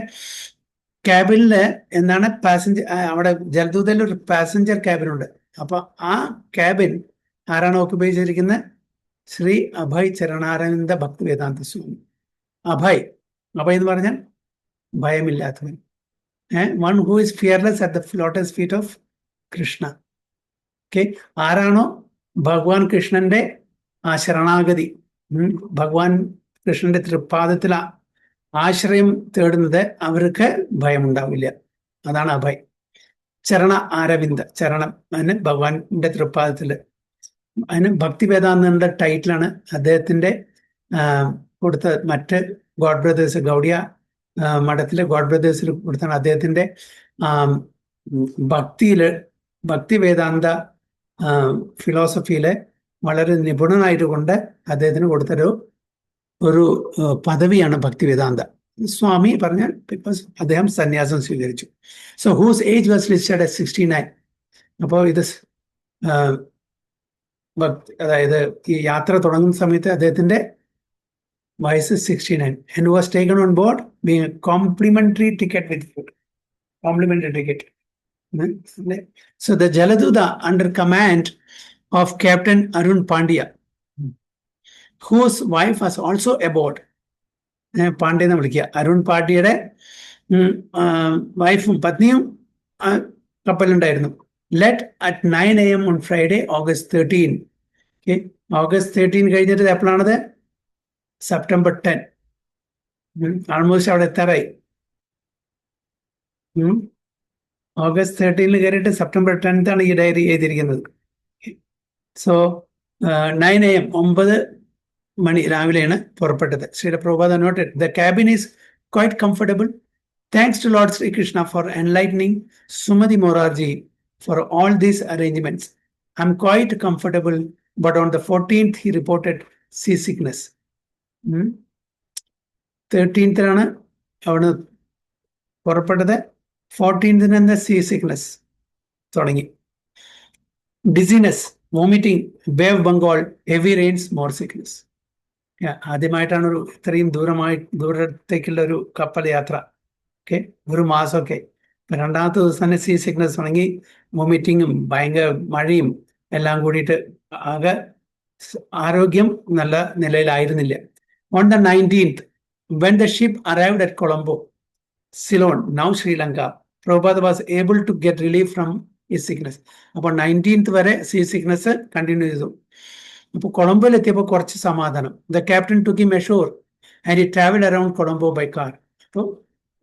ക്യാബിനില് എന്താണ് passenger, അവിടെ ജലദൂതയിൽ ഒരു passenger cabin ഉണ്ട്. അപ്പൊ ആ cabin ആരാണ് occupy ചെയ്തിരിക്കുന്നത്? ശ്രീ അഭയ് ചരണാരവിന്ദ ഭക്തിവേദാന്ത സ്വാമി. അഭയ് എന്ന് പറഞ്ഞാൽ ഭയമില്ലാത്തവൻ, one who is fearless at the lotus feet of Krishna. Okay, ആരാണോ ഭഗവാൻ കൃഷ്ണന്റെ ആ ശരണാഗതി, ഭഗവാൻ കൃഷ്ണന്റെ തൃപ്പാദത്തിൽ ആശ്രയം തേടുന്നത്, അവർക്ക് ഭയമുണ്ടാവില്ല. അതാണ് അഭയ്. ചരണ ആരവിന്ദ, ചരണം അതിന് ഭഗവാന്റെ തൃപ്പാദത്തിൽ. അതിന് ഭക്തിവേദാന്തന്റെ ടൈറ്റിലാണ് അദ്ദേഹത്തിന്റെ കൊടുത്ത. മറ്റ് ഗോഡ് ബ്രദേഴ്സ്, ഗൗഡിയ മഠത്തിലെ ഗോഡ് ബ്രദേഴ്സിൽ കൊടുത്താണ് അദ്ദേഹത്തിന്റെ ഭക്തിയില് ഭക്തി വേദാന്ത ഫിലോസഫിയിലെ വളരെ നിപുണനായതുകൊണ്ട് അദ്ദേഹത്തിന് ഒരു പദവിയാണ് ഭക്തി വേദാന്ത. സ്വാമി പറഞ്ഞാൽ ബിക്കോസ് അദ്ദേഹം സന്യാസം സ്വീകരിച്ചു. So whose age was listed at 69. അപ്പോൾ ഇത് അതായത് ഈ യാത്ര തുടങ്ങുന്ന സമയത്ത് അദ്ദേഹത്തിന്റെ വയസ്സ് 69 and was taken on board being a complimentary ticket with food. Complimentary ticket. So the Jaladuta under command of Captain Arun Pandya, whose wife was also aboard. Pandya എന്ന് വിളിക്കുക. അരുൺ പാണ്ഡ്യയുടെ വൈഫും പത്നിയും കപ്പലുണ്ടായിരുന്നു. Left at 9 AM on Friday, August 13. August 13 കഴിഞ്ഞിട്ട് എപ്പോഴാണത്? September 10. Almost അവിടെ എത്താറായി. August 13 കയറിയിട്ട് September 10 ആണ് ഈ ഡയറി എഴുതിയിരിക്കുന്നത്. സോ 9 AM 9 മണി രാവിലെയാണ് പുറപ്പെട്ടത്. Sri Prabhupada noted, the cabin is quite comfortable. Thanks to Lord Sri Krishna for enlightening Sumati Morarji for all these arrangements. I'm quite comfortable, but on the 14th he reported sea sickness. 13th അവിടെ പുറപ്പെട്ടത്. 14th sea sickness തുടങ്ങി. Dizziness, vomiting, bay of Bengal, heavy rains, more sickness. ആദ്യമായിട്ടാണ് ഇത്രയും ദൂരത്തേക്കുള്ള ഒരു കപ്പൽ യാത്ര. ഒരു മാസമൊക്കെ. രണ്ടാമത്തെ ദിവസം തന്നെ സീ സിക്നസ് തുടങ്ങി. വോമിറ്റിങ്ങും ഭയങ്കര മഴയും എല്ലാം കൂടിയിട്ട് ആകെ ആരോഗ്യം നല്ല നിലയിലായിരുന്നില്ല. On the 19th, when the ship arrived at Colombo, Ceylon, now Sri Lanka, Prabhupada was able to get relief from his sickness. അപ്പോൾ 19th വരെ സീ സിക്നസ് കണ്ടിന്യൂ ചെയ്തു. അപ്പോൾ കൊളംബോയിൽ എത്തിയപ്പോൾ കുറച്ച് സമാധാനം. The captain took him ashore and he traveled around Colombo by car. അപ്പോൾ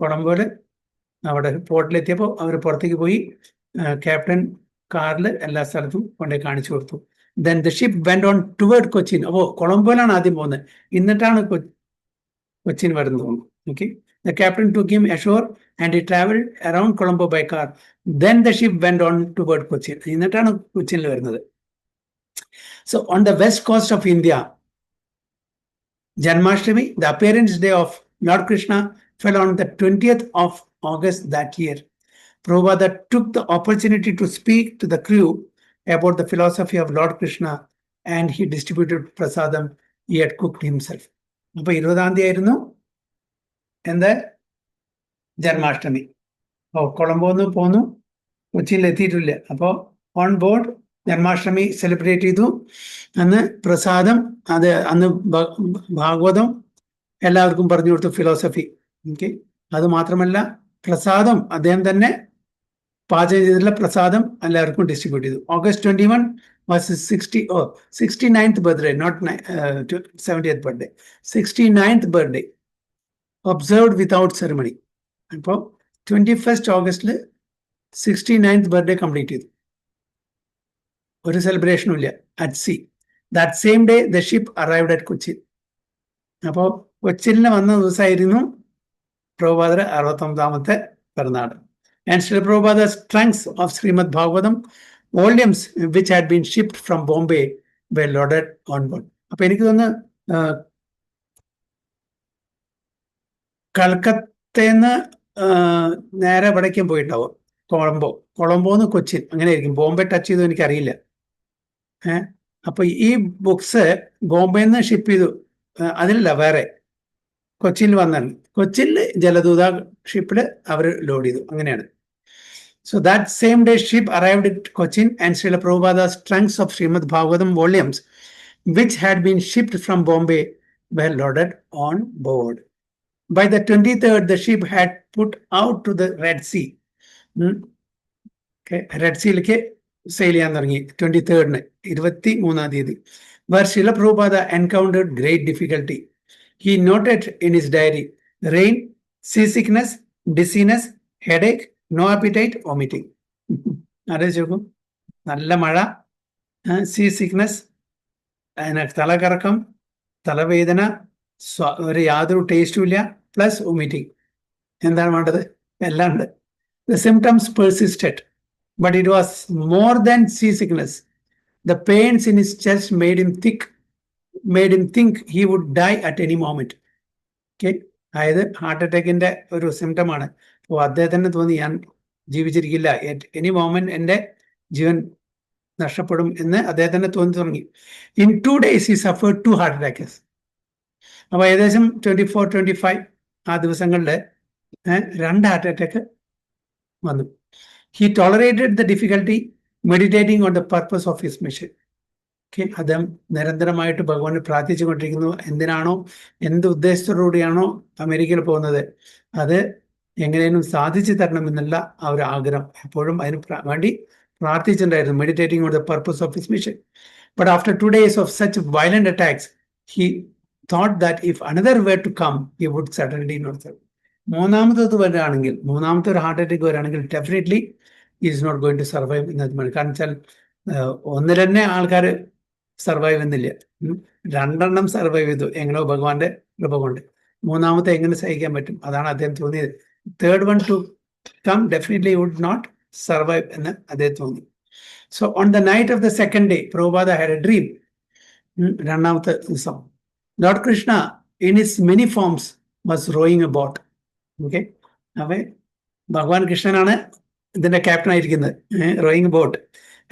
കൊളംബോയിൽ അവിടെ പോർട്ടിലെത്തിയപ്പോൾ അവർ പുറത്തേക്ക് പോയി. ക്യാപ്റ്റൻ കാറിൽ എല്ലാ സ്ഥലത്തും കൊണ്ടുപോയി കാണിച്ചു കൊടുത്തു. Then the ship went on toward Cochin. അപ്പോൾ കൊളംബോയിലാണ് ആദ്യം പോകുന്നത്, എന്നിട്ടാണ് കൊച്ചിൻ വരുന്നത്. Okay. The captain took him ashore and he traveled around Colombo by car. Then the ship went on toward Cochin. എന്നിട്ടാണ് കൊച്ചിനിൽ വരുന്നത്. So on the west coast of India, Janmashtami, the appearance day of Lord Krishna, fell on the 20th of August that year. Prabhupada took the opportunity to speak to the crew about the philosophy of Lord Krishna and he distributed prasadam he had cooked himself. അപ്പോൾ 20th ആയിരുന്നു എന്താ ജന്മാഷ്ടമി. അപ്പോൾ കൊളംബോന്ന് പോന്നു, കൊച്ചിയിൽ എത്തിയിട്ടില്ല. അപ്പോൾ on board Janmashtami celebrate ചെയ്തു. അന്ന് പ്രസാദം, അത് അന്ന് ഭാഗവതം എല്ലാവർക്കും പറഞ്ഞു കൊടുത്തു, ഫിലോസഫി. ഓക്കെ. അത് മാത്രമല്ല പ്രസാദം അദ്ദേഹം തന്നെ പാചകം ചെയ്തിട്ടുള്ള പ്രസാദം എല്ലാവർക്കും ഡിസ്ട്രിബ്യൂട്ട് ചെയ്തു. August 21 was his 69th birthday, not 70th birthday. 69th birthday observed without ceremony. അപ്പോൾ 21st August 69th birthday complete ചെയ്തു. ഒരു സെലിബ്രേഷനും ഇല്ല. At see. That same day the ship arrived at Cochin. അപ്പോൾ കൊച്ചിനിൽ വന്ന ദിവസമായിരുന്നു പ്രഭുപാദർ 69ാമത്തെ പിറന്നാൾ. And Srila Prabhupada's trunks of Srimad Bhagavatam, volumes which had been shipped from Bombay, were loaded on board. അപ്പോൾ എനിക്ക് തോന്നുന്നു കൽക്കത്തന്ന് നേരെ ഇവിടേക്കും പോയിട്ടുണ്ടാവും. കൊളംബോന്ന് കൊച്ചിൻ, അങ്ങനെ ആയിരിക്കും. ബോംബെ ടച്ച് ചെയ്തു എനിക്കറിയില്ല. അപ്പൊ ഈ ബുക്സ് ബോംബെന്ന് ഷിപ്പ് ചെയ്തു. അതിലല്ല, വേറെ കൊച്ചിയിൽ വന്നാണ്. കൊച്ചിയിൽ ജലദൂത ഷിപ്പിൽ അവർ ലോഡ് ചെയ്തു. അങ്ങനെയാണ്. So that same day ship arrived at Cochin and Srila Prabhupada's trunks of Srimad Bhagavatam volumes, which had been shipped from Bombay, were loaded on board. By the 23rd, the ship had put out to the Red Sea. Red Sea sail ചെയ്യാൻ തുടങ്ങി 23rd, 23ാം തീയതി. Where Srila Prabhupada encountered great difficulty. He noted in his diary, rain, seasickness, dizziness, headache, no appetite, vomiting. അറിയിച്ചോക്കും. നല്ല മഴ, see sickness, തലകറക്കം, തലവേദന, യാതൊരു ടേസ്റ്റും ഇല്ല, പ്ലസ് വോമിറ്റിംഗ്. എന്താണ് വേണ്ടത്? എല്ലാം ഉണ്ട്. The symptoms persisted, but it was more than seasickness. The pains in his chest made him think he would die at any moment. Okay? അതായത് ഹാർട്ട് അറ്റാക്കിന്റെ ഒരു സിംറ്റമാണ്. അപ്പോൾ അദ്ദേഹത്തിന് തോന്നി ഞാൻ ജീവിച്ചിരിക്കില്ല, എനി മോമെന്റ് എൻ്റെ ജീവൻ നഷ്ടപ്പെടും എന്ന് അദ്ദേഹത്തിന് തോന്നി തുടങ്ങി. In 2 days he suffered 2 heart attacks. അപ്പോൾ ഏകദേശം 24-25 ആ ദിവസങ്ങളിൽ 2 ഹാർട്ട് അറ്റാക്ക് വന്നു. He tolerated the difficulty, meditating on the purpose of his mission. Okay, അദ്ദേഹം നിരന്തരമായിട്ട് ഭഗവാനെ പ്രാർത്ഥിച്ചുകൊണ്ടിരിക്കുന്നു. എന്തിനാണോ, എന്ത് ഉദ്ദേശത്തോടുകൂടിയാണോ അമേരിക്കയിൽ പോകുന്നത്, അത് എങ്ങനെയും സാധിച്ചു തരണമെന്നുള്ള ആ ഒരു ആഗ്രഹം എപ്പോഴും അതിന് വേണ്ടി പ്രാർത്ഥിച്ചിട്ടുണ്ടായിരുന്നു. Meditating on the purpose of his mission. But after 2 days of such violent attacks, he thought that if another were to come, he would certainly not survive. മൂന്നാമത്തെ വരികയാണെങ്കിൽ, മൂന്നാമത്തെ ഒരു ഹാർട്ട് അറ്റാക്ക് വരികയാണെങ്കിൽ definitely is not going to survive എന്നത്. കാരണം വെച്ചാൽ ഒന്നിൽ തന്നെ ആൾക്കാർ സർവൈവ് എന്നില്ല, 2 സർവൈവ് ചെയ്തു എങ്ങനെയോ ഭഗവാന്റെ കൃപ കൊണ്ട്. മൂന്നാമത്തെ എങ്ങനെ സഹിക്കാൻ പറ്റും? അതാണ് അദ്ദേഹം തോന്നിയത്. Third one to come definitely would not survive എന്ന് അദ്ദേഹം തോന്നി. So on the night of the second day Prabhupada had a dream. രണ്ടാമത്തെ ദിവസം Lord Krishna in his many forms was rowing a boat. Okay, അപ്പൊ ഭഗവാൻ കൃഷ്ണനാണ് ഇതിന്റെ ക്യാപ്റ്റൻ ആയിരിക്കുന്നത്, rowing boat.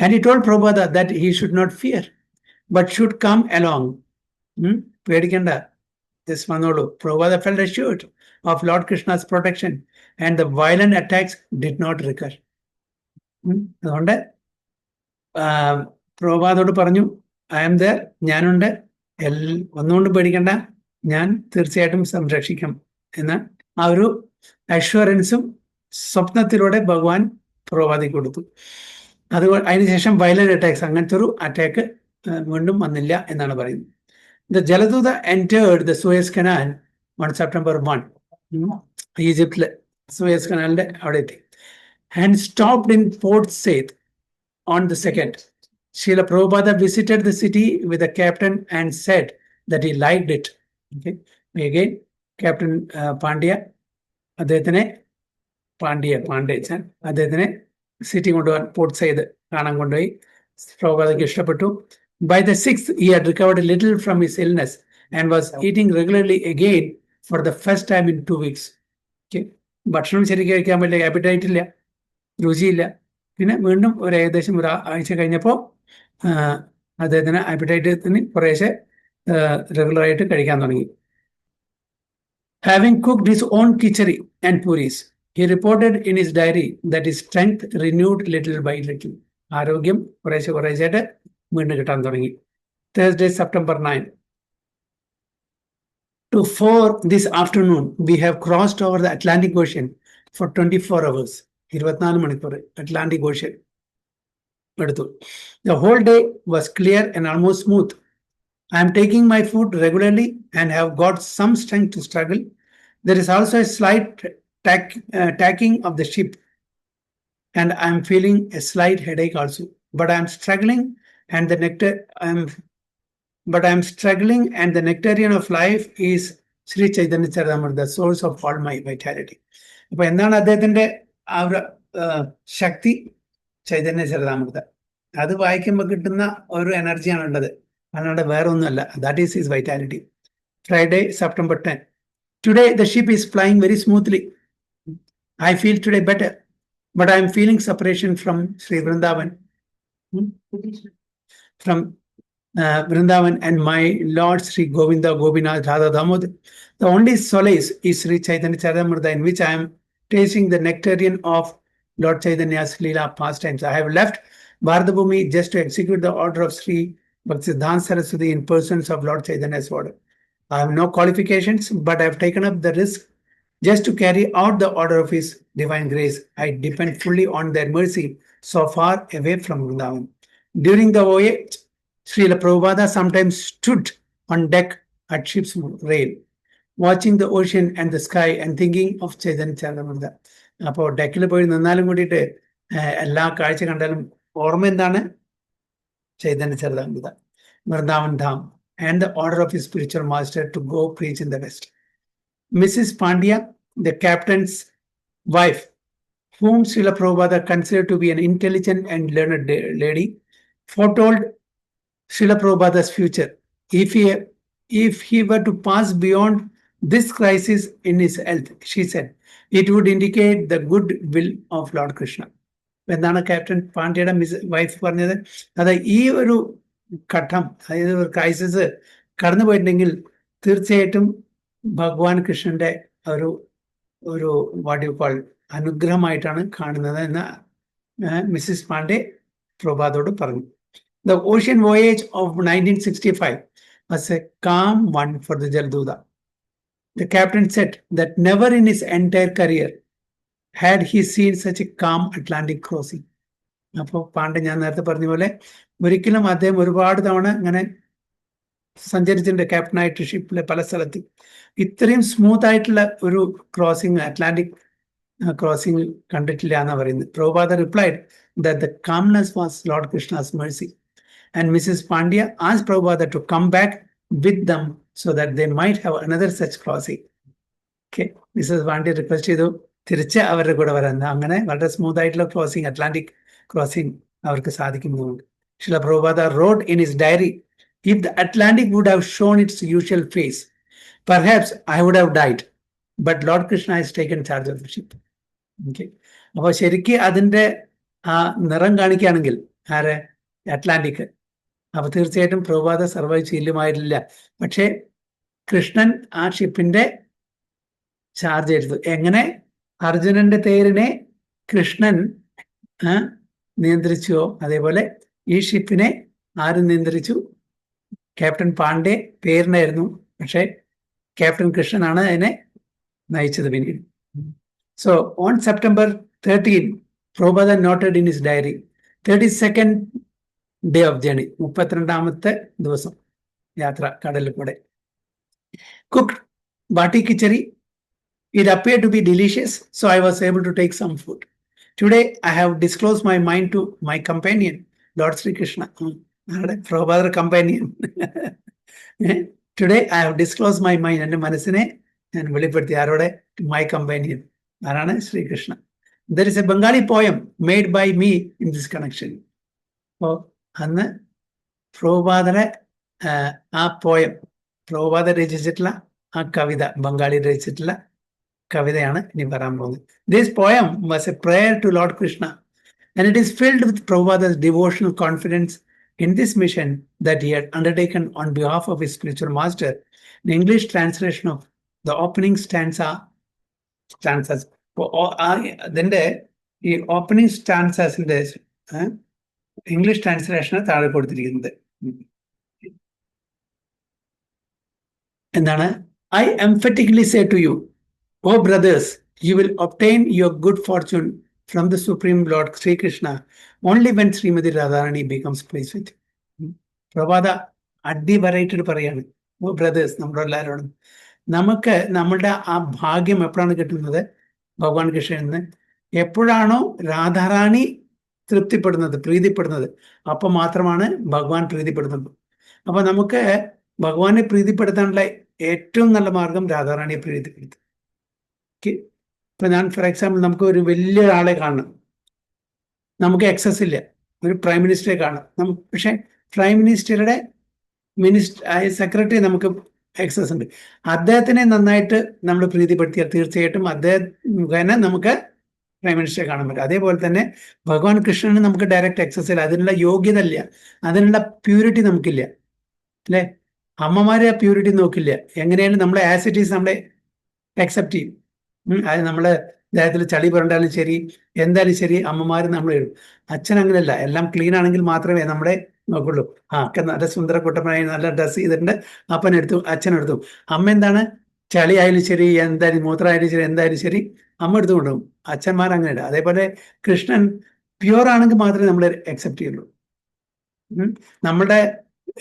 And he told Prabhupada that he should not fear but should come along. പേടിക്കണ്ട, ജസ്റ്റ് വന്നോളൂ. Prabhupada felt assured of Lord Krishna's protection and the violent attacks did not recur. അതുകൊണ്ട് പ്രഭുപാദോട് പറഞ്ഞു, ഐ ആം ദർ, ഞാനുണ്ട്, ഒന്നുകൊണ്ട് പേടിക്കണ്ട, ഞാൻ തീർച്ചയായിട്ടും സംരക്ഷിക്കാം എന്ന ആ ഒരു അഷ്വറൻസും സ്വപ്നത്തിലൂടെ ഭഗവാൻ പ്രഭുപാദയ്ക്ക് കൊടുത്തു. അതുകൊണ്ട് അതിനുശേഷം വയലന്റ് അറ്റാക്സ്, അങ്ങനത്തെ ഒരു അറ്റാക്ക് വീണ്ടും വന്നില്ല എന്നാണ് പറയുന്നത്. The Jaladuta entered the Suez Canal on September 1. ഈജിപ്തിലെ സുയസ് കനാലിന്റെ അവിടെ എത്തി. And stopped in Port Said on the 2nd. Srila Prabhupada visited the city with the captain and said that he liked it. Okay. Again, Captain Pandya, അദ്ദേഹത്തിനെ അദ്ദേഹത്തിനെ city കൊണ്ടുപോകാൻ port side കാണാൻ കൊണ്ടുപോയി. പ്രഭുപാദയ്ക്ക് ഇഷ്ടപ്പെട്ടു. By the 6th, he had recovered a little from his illness and was eating regularly again for the first time in 2 weeks. Okay. ഭക്ഷണം ശരിക്കും കഴിക്കാൻ പറ്റില്ല, ആപ്പിറ്റൈറ്റ് ഇല്ല, രുചിയില്ല. പിന്നെ വീണ്ടും ഒരു ഏകദേശം ഒരു ആഴ്ച കഴിഞ്ഞപ്പോൾ അദ്ദേഹത്തിന് ആപ്പിറ്റൈറ്റിന് കുറേശ്ശെ റെഗുലറായിട്ട് കഴിക്കാൻ തുടങ്ങി. Having cooked his own khichdi and puris, he reported in his diary that his strength renewed little by little. ആരോഗ്യം കുറേശ്ശായിട്ട് വീണ്ടും കിട്ടാൻ തുടങ്ങി. Thursday, September 9. To 4 this afternoon, we have crossed over the Atlantic Ocean for 24 hours. 24 മണിക്കൂർ Atlantic Ocean എടുത്തു. The whole day was clear and almost smooth. I am taking my food regularly and have got some strength to struggle. There is also a slight tacking of the ship, and I am feeling a slight headache also. But I am struggling, and the nectarian of life is Sri Chaitanya Charitamrita, the source of all my vitality. അപ്പൊ എന്താണ് അദ്ദേഹത്തിന്റെ ആ ഒരു ശക്തി? ചൈതന്യ ചരിതാമൃത. അത് വായിക്കുമ്പോൾ കിട്ടുന്ന ഒരു എനർജിയാണ് ഉള്ളത്, അല്ലാണ്ട് വേറെ ഒന്നുമല്ല. That is his vitality. Friday, September 10. Today the ship is flying very smoothly. I feel today better, but I am feeling separation from Sri Vrindavan. From Vrindavan and my Lord Sri Govinda Gopinath Radha Damodar. The only solace is Sri Chaitanya Charitamrita, in which I am tasting the nectarian of Lord Chaitanya's Leela pastimes. I have left Bharatbhumi just to execute the order of Sri Bhaktisiddhanta Saraswati in persons of Lord Chaitanya's order. I have no qualifications, but I have taken up the risk just to carry out the order of His divine grace. I depend fully on their mercy so far away from Vrindavan. During the voyage, Srila Prabhupada sometimes stood on deck at ship's rail, watching the ocean and the sky and thinking of Chaitanya Charitamrita. അപ്പോൾ ഡെക്കിൽ പോയി നിന്നാലും കൂടിയിട്ട് എല്ലാ കാഴ്ച കണ്ടാലും ഓർമ്മ എന്താണ്? Chaitanya Charitamrita, Vrindavan Dham, and the order of his spiritual master to go preach in the West. Mrs. Pandya, the captain's wife, whom Srila Prabhupada considered to be an intelligent and learned lady, foretold Srila Prabhupada's future. If he were to pass beyond this crisis in his health, she said, it would indicate the good will of Lord Krishna. എന്താണ് captain പാണ്ഡ്യയുടെ wife പറഞ്ഞത്? അത് ഈ ഒരു ഘട്ടം, അതായത് ഒരു crisis കടന്നു പോയിട്ടുണ്ടെങ്കിൽ തീർച്ചയായിട്ടും ഭഗവാൻ കൃഷ്ണന്റെ ഒരു ഒരു വാട്ട് യു കോൾ അനുഗ്രഹമായിട്ടാണ് കാണുന്നത് എന്ന് മിസ്സിസ് പാണ്ഡെ പ്രഭാതോട് പറഞ്ഞു. The ocean voyage of 1965 was a calm one for the Jalduta. The captain said that never in his entire career had he seen such a calm Atlantic crossing. അപ്പോൾ പാണ്ഡെ ഞാൻ നേരത്തെ പറഞ്ഞ പോലെ ഒരിക്കലും അദ്ദേഹം ഒരുപാട് തവണ ഇങ്ങനെ സഞ്ചരിച്ചിട്ടുണ്ട് ക്യാപ്റ്റനായിട്ട് ഷിപ്പിലെ പല സ്ഥലത്തും. ഇത്രയും സ്മൂത്ത് ആയിട്ടുള്ള ഒരു ക്രോസിംഗ്, അറ്റ്ലാന്റിക് ക്രോസിംഗ് കണ്ടിട്ടില്ല എന്നാണ് പറയുന്നത്. Prabhupada replied that the calmness was Lord Krishna's mercy. And Mrs. Pandya asked Prabhupada to come back with them so that they might have another such crossing. Okay, Mrs. Pandya request ചെയ്തു തിരിച്ച് അവരുടെ കൂടെ വരാൻ. അങ്ങനെ വളരെ സ്മൂത്ത് ആയിട്ടുള്ള crossing, Atlantic crossing അവർക്ക് സാധിക്കുന്നുണ്ട്. Srila Prabhupada wrote in his diary, if the Atlantic would have shown its usual face, perhaps I would have died. But Lord Krishna has taken charge of the ship. Okay, അപ്പോൾ ശരിക്കും അതിൻ്റെ ആ നിറം കാണിക്കുകയാണെങ്കിൽ ആരെ Atlantic, അപ്പൊ തീർച്ചയായിട്ടും Prabhupada survive ചെയ്യലുമായിട്ടില്ല. പക്ഷേ കൃഷ്ണൻ ആ ഷിപ്പിന്റെ ചാർജ് എടുത്തു. എങ്ങനെ അർജുനന്റെ തേരിനെ കൃഷ്ണൻ നിയന്ത്രിച്ചുവോ അതേപോലെ ഈ ഷിപ്പിനെ ആര് നിയന്ത്രിച്ചു? ക്യാപ്റ്റൻ പാണ്ഡെ പേരിനായിരുന്നു, പക്ഷേ ക്യാപ്റ്റൻ കൃഷ്ണനാണ് അതിനെ നയിച്ചത് പിന്നീട്. So on September 13, Prabhupada noted in his diary, 32nd day of journey, 32ാമത്തെ ദിവസം യാത്ര കടലിൽ കൂടെ. Cooked bati khichdi. It appeared to be delicious, so I was able to take some food. Today I have disclosed my mind to my companion, Lord Sri Krishna. Prabhupada companion. Today I have disclosed my mind. എൻ്റെ മനസ്സിനെ ഞാൻ വെളിപ്പെടുത്തി. ആരോടെ? My companion. ആരാണ്? Shri Krishna. There is a Bengali poem made by me in this connection. അപ്പോൾ അന്ന് പ്രഭുപാദരെ ആ poem, Prabhupada രചിച്ചിട്ടുള്ള ആ കവിത, ബംഗാളി രചിച്ചിട്ടുള്ള കവിതയാണ് ഇനി വരാൻ പോകുന്നത്. This poem was a prayer to Lord Krishna, and it is filled with Prabhupada's devotional confidence in this mission that he had undertaken on behalf of his spiritual master. The English translation of the opening stanzas. അതിന്റെ ഈ opening സ്റ്റാൻസാസിന്റെ English translation താഴെ കൊടുത്തിരിക്കുന്നത് എന്താണ്? I emphatically say to you, O brothers, you will obtain your good fortune from the Supreme Lord Sri Krishna only when Srimati Radharani becomes pleased with you. പ്രഭാത അടിവരായിട്ട് പറയാണ്, O brothers, നമ്മളെല്ലാവരോടും നമുക്ക് നമ്മളുടെ ആ ഭാഗ്യം എപ്പോഴാണ് കിട്ടുന്നത്? ഭഗവാൻ കൃഷ്ണന് എപ്പോഴാണോ രാധാറാണി തൃപ്തിപ്പെടുന്നത്, പ്രീതിപ്പെടുന്നത്, അപ്പൊ മാത്രമാണ് ഭഗവാൻ പ്രീതിപ്പെടുന്നത്. അപ്പൊ നമുക്ക് ഭഗവാനെ പ്രീതിപ്പെടുത്താനുള്ള ഏറ്റവും നല്ല മാർഗം രാധാറാണിയെ പ്രീതിപ്പെടുത്തുക. ഇപ്പൊ ഞാൻ ഫോർ എക്സാമ്പിൾ, നമുക്ക് ഒരു വലിയ ആളെ കാണണം, നമുക്ക് എക്സസ് ഇല്ല, ഒരു പ്രൈം മിനിസ്റ്ററെ കാണാം, പക്ഷെ പ്രൈം മിനിസ്റ്ററുടെ സെക്രട്ടറി നമുക്ക് എക്സസ് ഉണ്ട്. അദ്ദേഹത്തിനെ നന്നായിട്ട് നമ്മൾ പ്രീതിപ്പെടുത്തിയാൽ തീർച്ചയായിട്ടും അദ്ദേഹം മുഖേന നമുക്ക് പ്രൈം മിനിസ്റ്ററെ കാണാൻ പറ്റും. അതേപോലെ തന്നെ ഭഗവാൻ കൃഷ്ണന് നമുക്ക് ഡയറക്റ്റ് ആക്സസ് ഇല്ല, അതിനുള്ള യോഗ്യത ഇല്ല, അതിനുള്ള പ്യൂരിറ്റി നമുക്കില്ല, അല്ലെ? അമ്മമാരെ ആ പ്യൂരിറ്റി നോക്കില്ല. എങ്ങനെയാണ് നമ്മളെ ആസ് ഇറ്റ് ഈസ് നമ്മളെ അക്സെപ്റ്റ് ചെയ്യും. അത് നമ്മളെ ദേഹത്തിൽ ചളി പുരണ്ടാലും ശരി, എന്തായാലും ശരി, അമ്മമാർ നമ്മൾ എഴുതും. അച്ഛൻ അങ്ങനെയല്ല, എല്ലാം ക്ലീൻ ആണെങ്കിൽ മാത്രമേ നമ്മളെ നോക്കുള്ളൂ. ഒക്കെ നല്ല സുന്ദര കുട്ടപ്പനായി നല്ല ഡ്രസ് ചെയ്തിട്ടുണ്ട്, അപ്പനെടുത്തു, അച്ഛനെടുത്തു. അമ്മ എന്താണ്? ചളി ആയാലും ശരി, എന്തായാലും മൂത്രമായാലും ശരി, എന്തായാലും ശരി, അമ്മ എടുത്തു കൊണ്ടുപോകും. അച്ഛന്മാർ അങ്ങനെയല്ല. അതേപോലെ കൃഷ്ണൻ പ്യുവർ ആണെങ്കിൽ മാത്രമേ നമ്മൾ അക്സെപ്റ്റ് ചെയ്യുള്ളൂ. നമ്മളുടെ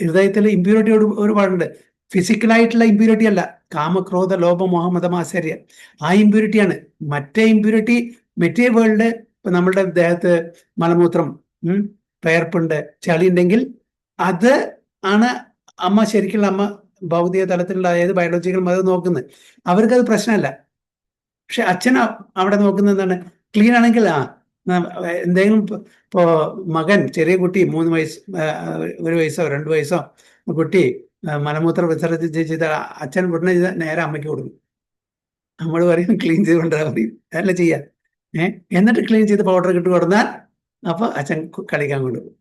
ഹൃദയത്തിൽ ഇമ്പ്യൂരിറ്റി ഒരുപാടുണ്ട്. ഫിസിക്കലായിട്ടുള്ള ഇമ്പ്യൂരിറ്റി അല്ല, കാമക്രോധ ലോഭ മോഹമതമാശ്ചര്യ, ആ ഇമ്പ്യൂരിറ്റിയാണ്. മറ്റേ ഇമ്പ്യൂരിറ്റി മറ്റേ വേൾഡ്, ഇപ്പൊ നമ്മളുടെ ദേഹത്ത് മലമൂത്രം, പയർപ്പുണ്ട്, ചളി ഉണ്ടെങ്കിൽ അത് ആണ് അമ്മ, ശരിക്കുള്ള അമ്മ ഭൗതിക തലത്തിലുള്ള, അതായത് ബയോളജിക്കൽ മതം നോക്കുന്നത്. അവർക്കത് പ്രശ്നമല്ല. പക്ഷെ അച്ഛൻ അവിടെ നോക്കുന്നത് എന്താണ്? ക്ലീൻ ആണെങ്കിൽ എന്തെങ്കിലും ഇപ്പോ മകൻ, ചെറിയ കുട്ടി 3 വയസ്സ് 1 വയസ്സോ 2 വയസ്സോ കുട്ടി മലമൂത്ര വിസർജിച്ച് ചെയ്ത അച്ഛൻ ഉടനെ നേരെ അമ്മയ്ക്ക് കൊടുക്കും. നമ്മൾ പറയും ക്ലീൻ ചെയ്തുകൊണ്ടാ പറയും, അതല്ല ചെയ്യാ. എന്നിട്ട് ക്ലീൻ ചെയ്ത് പൗഡർ ഇട്ട് കൊടുത്താൽ അപ്പൊ അച്ഛൻ കളിക്കാൻ കൊണ്ടുപോകും.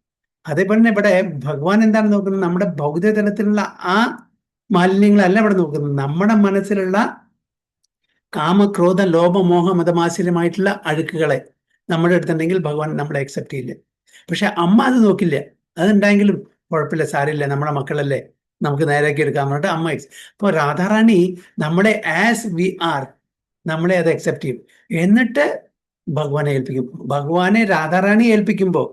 അതേപോലെ തന്നെ ഇവിടെ ഭഗവാൻ എന്താണ് നോക്കുന്നത്? നമ്മുടെ ഭൗതിക തലത്തിലുള്ള ആ മാലിന്യങ്ങളല്ല ഇവിടെ നോക്കുന്നത്. നമ്മുടെ മനസ്സിലുള്ള കാമക്രോധ ലോഭ മോഹ മതമാശ്ചര്യമായിട്ടുള്ള അഴുക്കുകളെ നമ്മുടെ അടുത്തുണ്ടെങ്കിൽ ഭഗവാൻ നമ്മളെ അക്സെപ്റ്റ് ചെയ്യില്ല. പക്ഷെ അമ്മ അത് നോക്കില്ല. അതുണ്ടെങ്കിലും കുഴപ്പമില്ല, സാരില്ല, നമ്മുടെ മക്കളല്ലേ, നമുക്ക് നേരാക്കി എടുക്കാൻ പറഞ്ഞിട്ട് അമ്മ. അപ്പോൾ രാധാറാണി നമ്മളെ ആസ് വി ആർ, നമ്മളെ അത് അക്സെപ്റ്റ് ചെയ്യും. എന്നിട്ട് ഭഗവാനെ ഏൽപ്പിക്കും. ഭഗവാനെ രാധാറാണി ഏൽപ്പിക്കുമ്പോൾ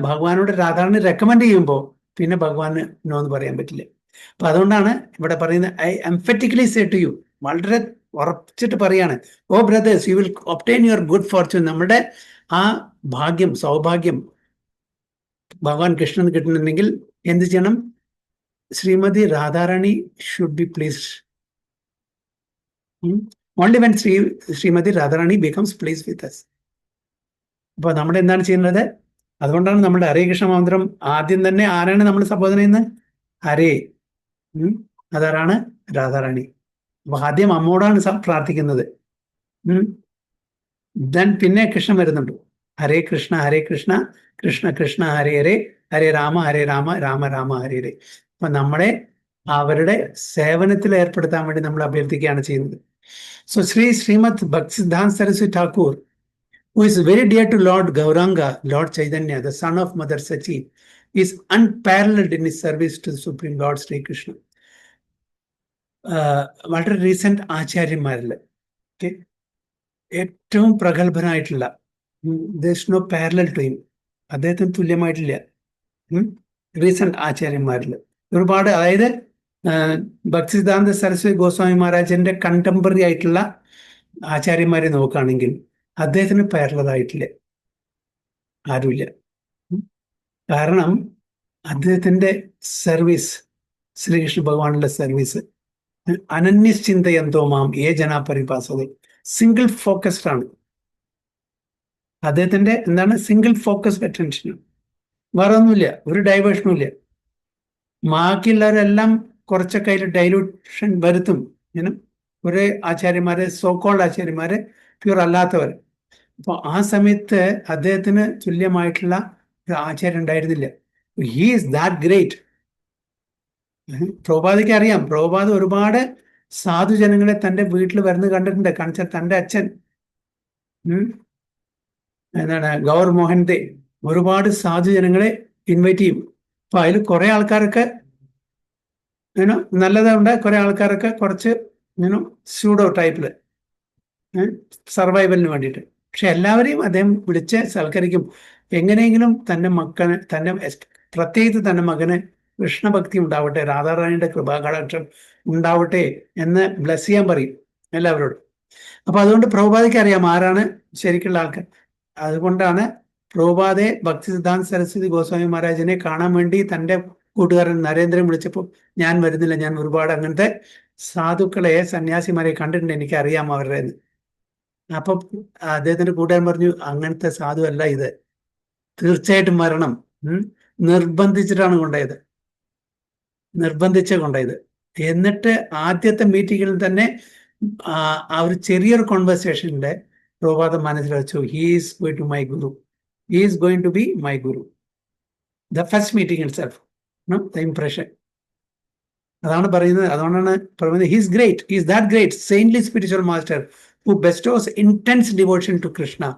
ഭഗവാനോട് രാധാറാണി റെക്കമെൻഡ് ചെയ്യുമ്പോൾ പിന്നെ ഭഗവാന് നോ എന്ന് പറയാൻ പറ്റില്ല. അപ്പൊ അതുകൊണ്ടാണ് ഇവിടെ പറയുന്നത്, I emphatically say to you, വളരെ ഉറപ്പിച്ചിട്ട് പറയാണ്, O brothers, you will obtain your good fortune. നമ്മുടെ ആ ഭാഗ്യം, സൗഭാഗ്യം ഭഗവാൻ കൃഷ്ണൻ കിട്ടുന്നുണ്ടെങ്കിൽ എന്ത് ചെയ്യണം? Shrimati Radharani should be pleased. Only when Shrimati Radharani becomes please with us. അപ്പൊ നമ്മൾ എന്താണ് ചെയ്യുന്നത്? അതുകൊണ്ടാണ് നമ്മുടെ ഹരേ കൃഷ്ണ മന്ത്രം ആദ്യം തന്നെ ആരാണ് നമ്മൾ സംബോധന ചെയ്യുന്നത്? ഹരേ. അതാരാണ്? രാധാറാണി. അപ്പൊ ആദ്യം അമ്മോടാണ് പ്രാർത്ഥിക്കുന്നത്. ദെൻ പിന്നെ കൃഷ്ണൻ വരുന്നുണ്ട്. ഹരേ കൃഷ്ണ കൃഷ്ണ കൃഷ്ണ ഹരേ ഹരേ, ഹരേ രാമ രാമ രാമ ഹരേ ഹരേ. അപ്പൊ നമ്മളെ അവരുടെ സേവനത്തിൽ ഏർപ്പെടുത്താൻ വേണ്ടി നമ്മൾ അഭ്യർത്ഥിക്കുകയാണ് ചെയ്യുന്നത്. So Shrimad Bhaktisiddhanta Saraswati Thakur, who is very dear to Lord Gauranga, Lord Chaitanya, the son of Mother Sachi, is unparalleled in his service to the Supreme Lord Sri Krishna. വളരെ റീസെന്റ് ആചാര്യന്മാരിൽ ഏറ്റവും പ്രഗത്ഭനായിട്ടുള്ള, there's no parallel to him, അദ്ദേഹത്തിന് തുല്യമായിട്ടില്ല recent ആചാര്യന്മാരിൽ ഒരുപാട്. അതായത് ഭക്തിസിദ്ധാന്ത Saraswati Goswami മഹാരാജന്റെ contemporary ആയിട്ടുള്ള ആചാര്യന്മാരെ നോക്കുകയാണെങ്കിൽ അദ്ദേഹത്തിന് പാരലലായിട്ടില്ല, ആരുമില്ല. കാരണം അദ്ദേഹത്തിന്റെ സർവീസ്, ശ്രീകൃഷ്ണ ഭഗവാനുള്ള സർവീസ്, അനന്യശ്ചിന്തയന്തോ മാം ഏ ജനാ പരിപാസത, സിംഗിൾ ഫോക്കസ്ഡ് ആണ്. അദ്ദേഹത്തിന്റെ എന്താണ്? സിംഗിൾ ഫോക്കസ്ഡ് അറ്റൻഷൻ, വേറെ ഒന്നുമില്ല, ഒരു ഡൈവേഷനും ഇല്ല. ബാക്കിയുള്ളവരെല്ലാം കുറച്ചൊക്കെ അതിൽ ഡൈലൂഷൻ വരുത്തും. ഒരു ആചാര്യന്മാരെ, സോക്കോൾഡ് ആചാര്യന്മാരെ, പ്യൂർ അല്ലാത്തവർ. അപ്പോൾ ആ സമയത്ത് അദ്ദേഹത്തിന് തുല്യമായിട്ടുള്ള ഒരു ആചാര്യം ഉണ്ടായിരുന്നില്ല. He is that great. പ്രഭുപാദയ്ക്ക് അറിയാം, പ്രഭുപാദ് ഒരുപാട് സാധുജനങ്ങളെ തൻ്റെ വീട്ടിൽ വരുന്നത് കണ്ടിട്ടുണ്ട്. കാണിച്ചാൽ തൻ്റെ അച്ഛൻ എന്താണ് ഗൗർ മോഹൻദേ ഒരുപാട് സാധുജനങ്ങളെ ഇൻവൈറ്റ് ചെയ്യും. അപ്പൊ അതിൽ കുറെ ആൾക്കാരൊക്കെ നല്ലതുണ്ട്, കുറെ ആൾക്കാരൊക്കെ കുറച്ച് സ്യൂഡോ ടൈപ്പില് സർവൈവലിന് വേണ്ടിയിട്ട്. പക്ഷെ എല്ലാവരെയും അദ്ദേഹം വിളിച്ച് സൽക്കരിക്കും. എങ്ങനെയെങ്കിലും തൻ്റെ മക്കന്, പ്രത്യേകിച്ച് തൻ്റെ മകന് കൃഷ്ണഭക്തി ഉണ്ടാവട്ടെ, രാധാറാണിയുടെ കൃപാകടാക്ഷം ഉണ്ടാവട്ടെ എന്ന് ബ്ലസ് ചെയ്യാൻ പറയും എല്ലാവരോടും. അപ്പൊ അതുകൊണ്ട് പ്രഭുപാദയ്ക്ക് അറിയാം ആരാണ് ശരിക്കുള്ള ആൾക്കാർ. അതുകൊണ്ടാണ് പ്രഭുപാദെ ഭക്തിസിദ്ധാന്ത സരസ്വതി ഗോസ്വാമി മഹാരാജിനെ കാണാൻ വേണ്ടി തൻ്റെ കൂട്ടുകാരൻ നരേന്ദ്രൻ വിളിച്ചപ്പോൾ ഞാൻ വരുന്നില്ല, ഞാൻ ഒരുപാട് അങ്ങനത്തെ സാധുക്കളെ, സന്യാസിമാരെ കണ്ടിട്ടുണ്ട്, എനിക്ക് അറിയാം അവരുടെ. അപ്പൊ അദ്ദേഹത്തിന്റെ കൂട്ടുകാരൻ പറഞ്ഞു, അങ്ങനത്തെ സാധു അല്ല ഇത്, തീർച്ചയായിട്ടും വരണം. നിർബന്ധിച്ചിട്ടാണ് കൊണ്ടുപോയത്, കൊണ്ടുപോയത്. എന്നിട്ട് ആദ്യത്തെ മീറ്റിങ്ങിൽ തന്നെ ആ ഒരു ചെറിയൊരു കോൺവെർസേഷനിലെ പ്രഭുപാദം മനസ്സിൽ വെച്ചു, he is going to my guru, he is going to be my guru. The first meeting itself, the impression. അതാണ് പറയുന്നത്. അതുകൊണ്ടാണ് പറയുന്നത്, he is great, he is that great saintly spiritual master who bestows intense devotion to Krishna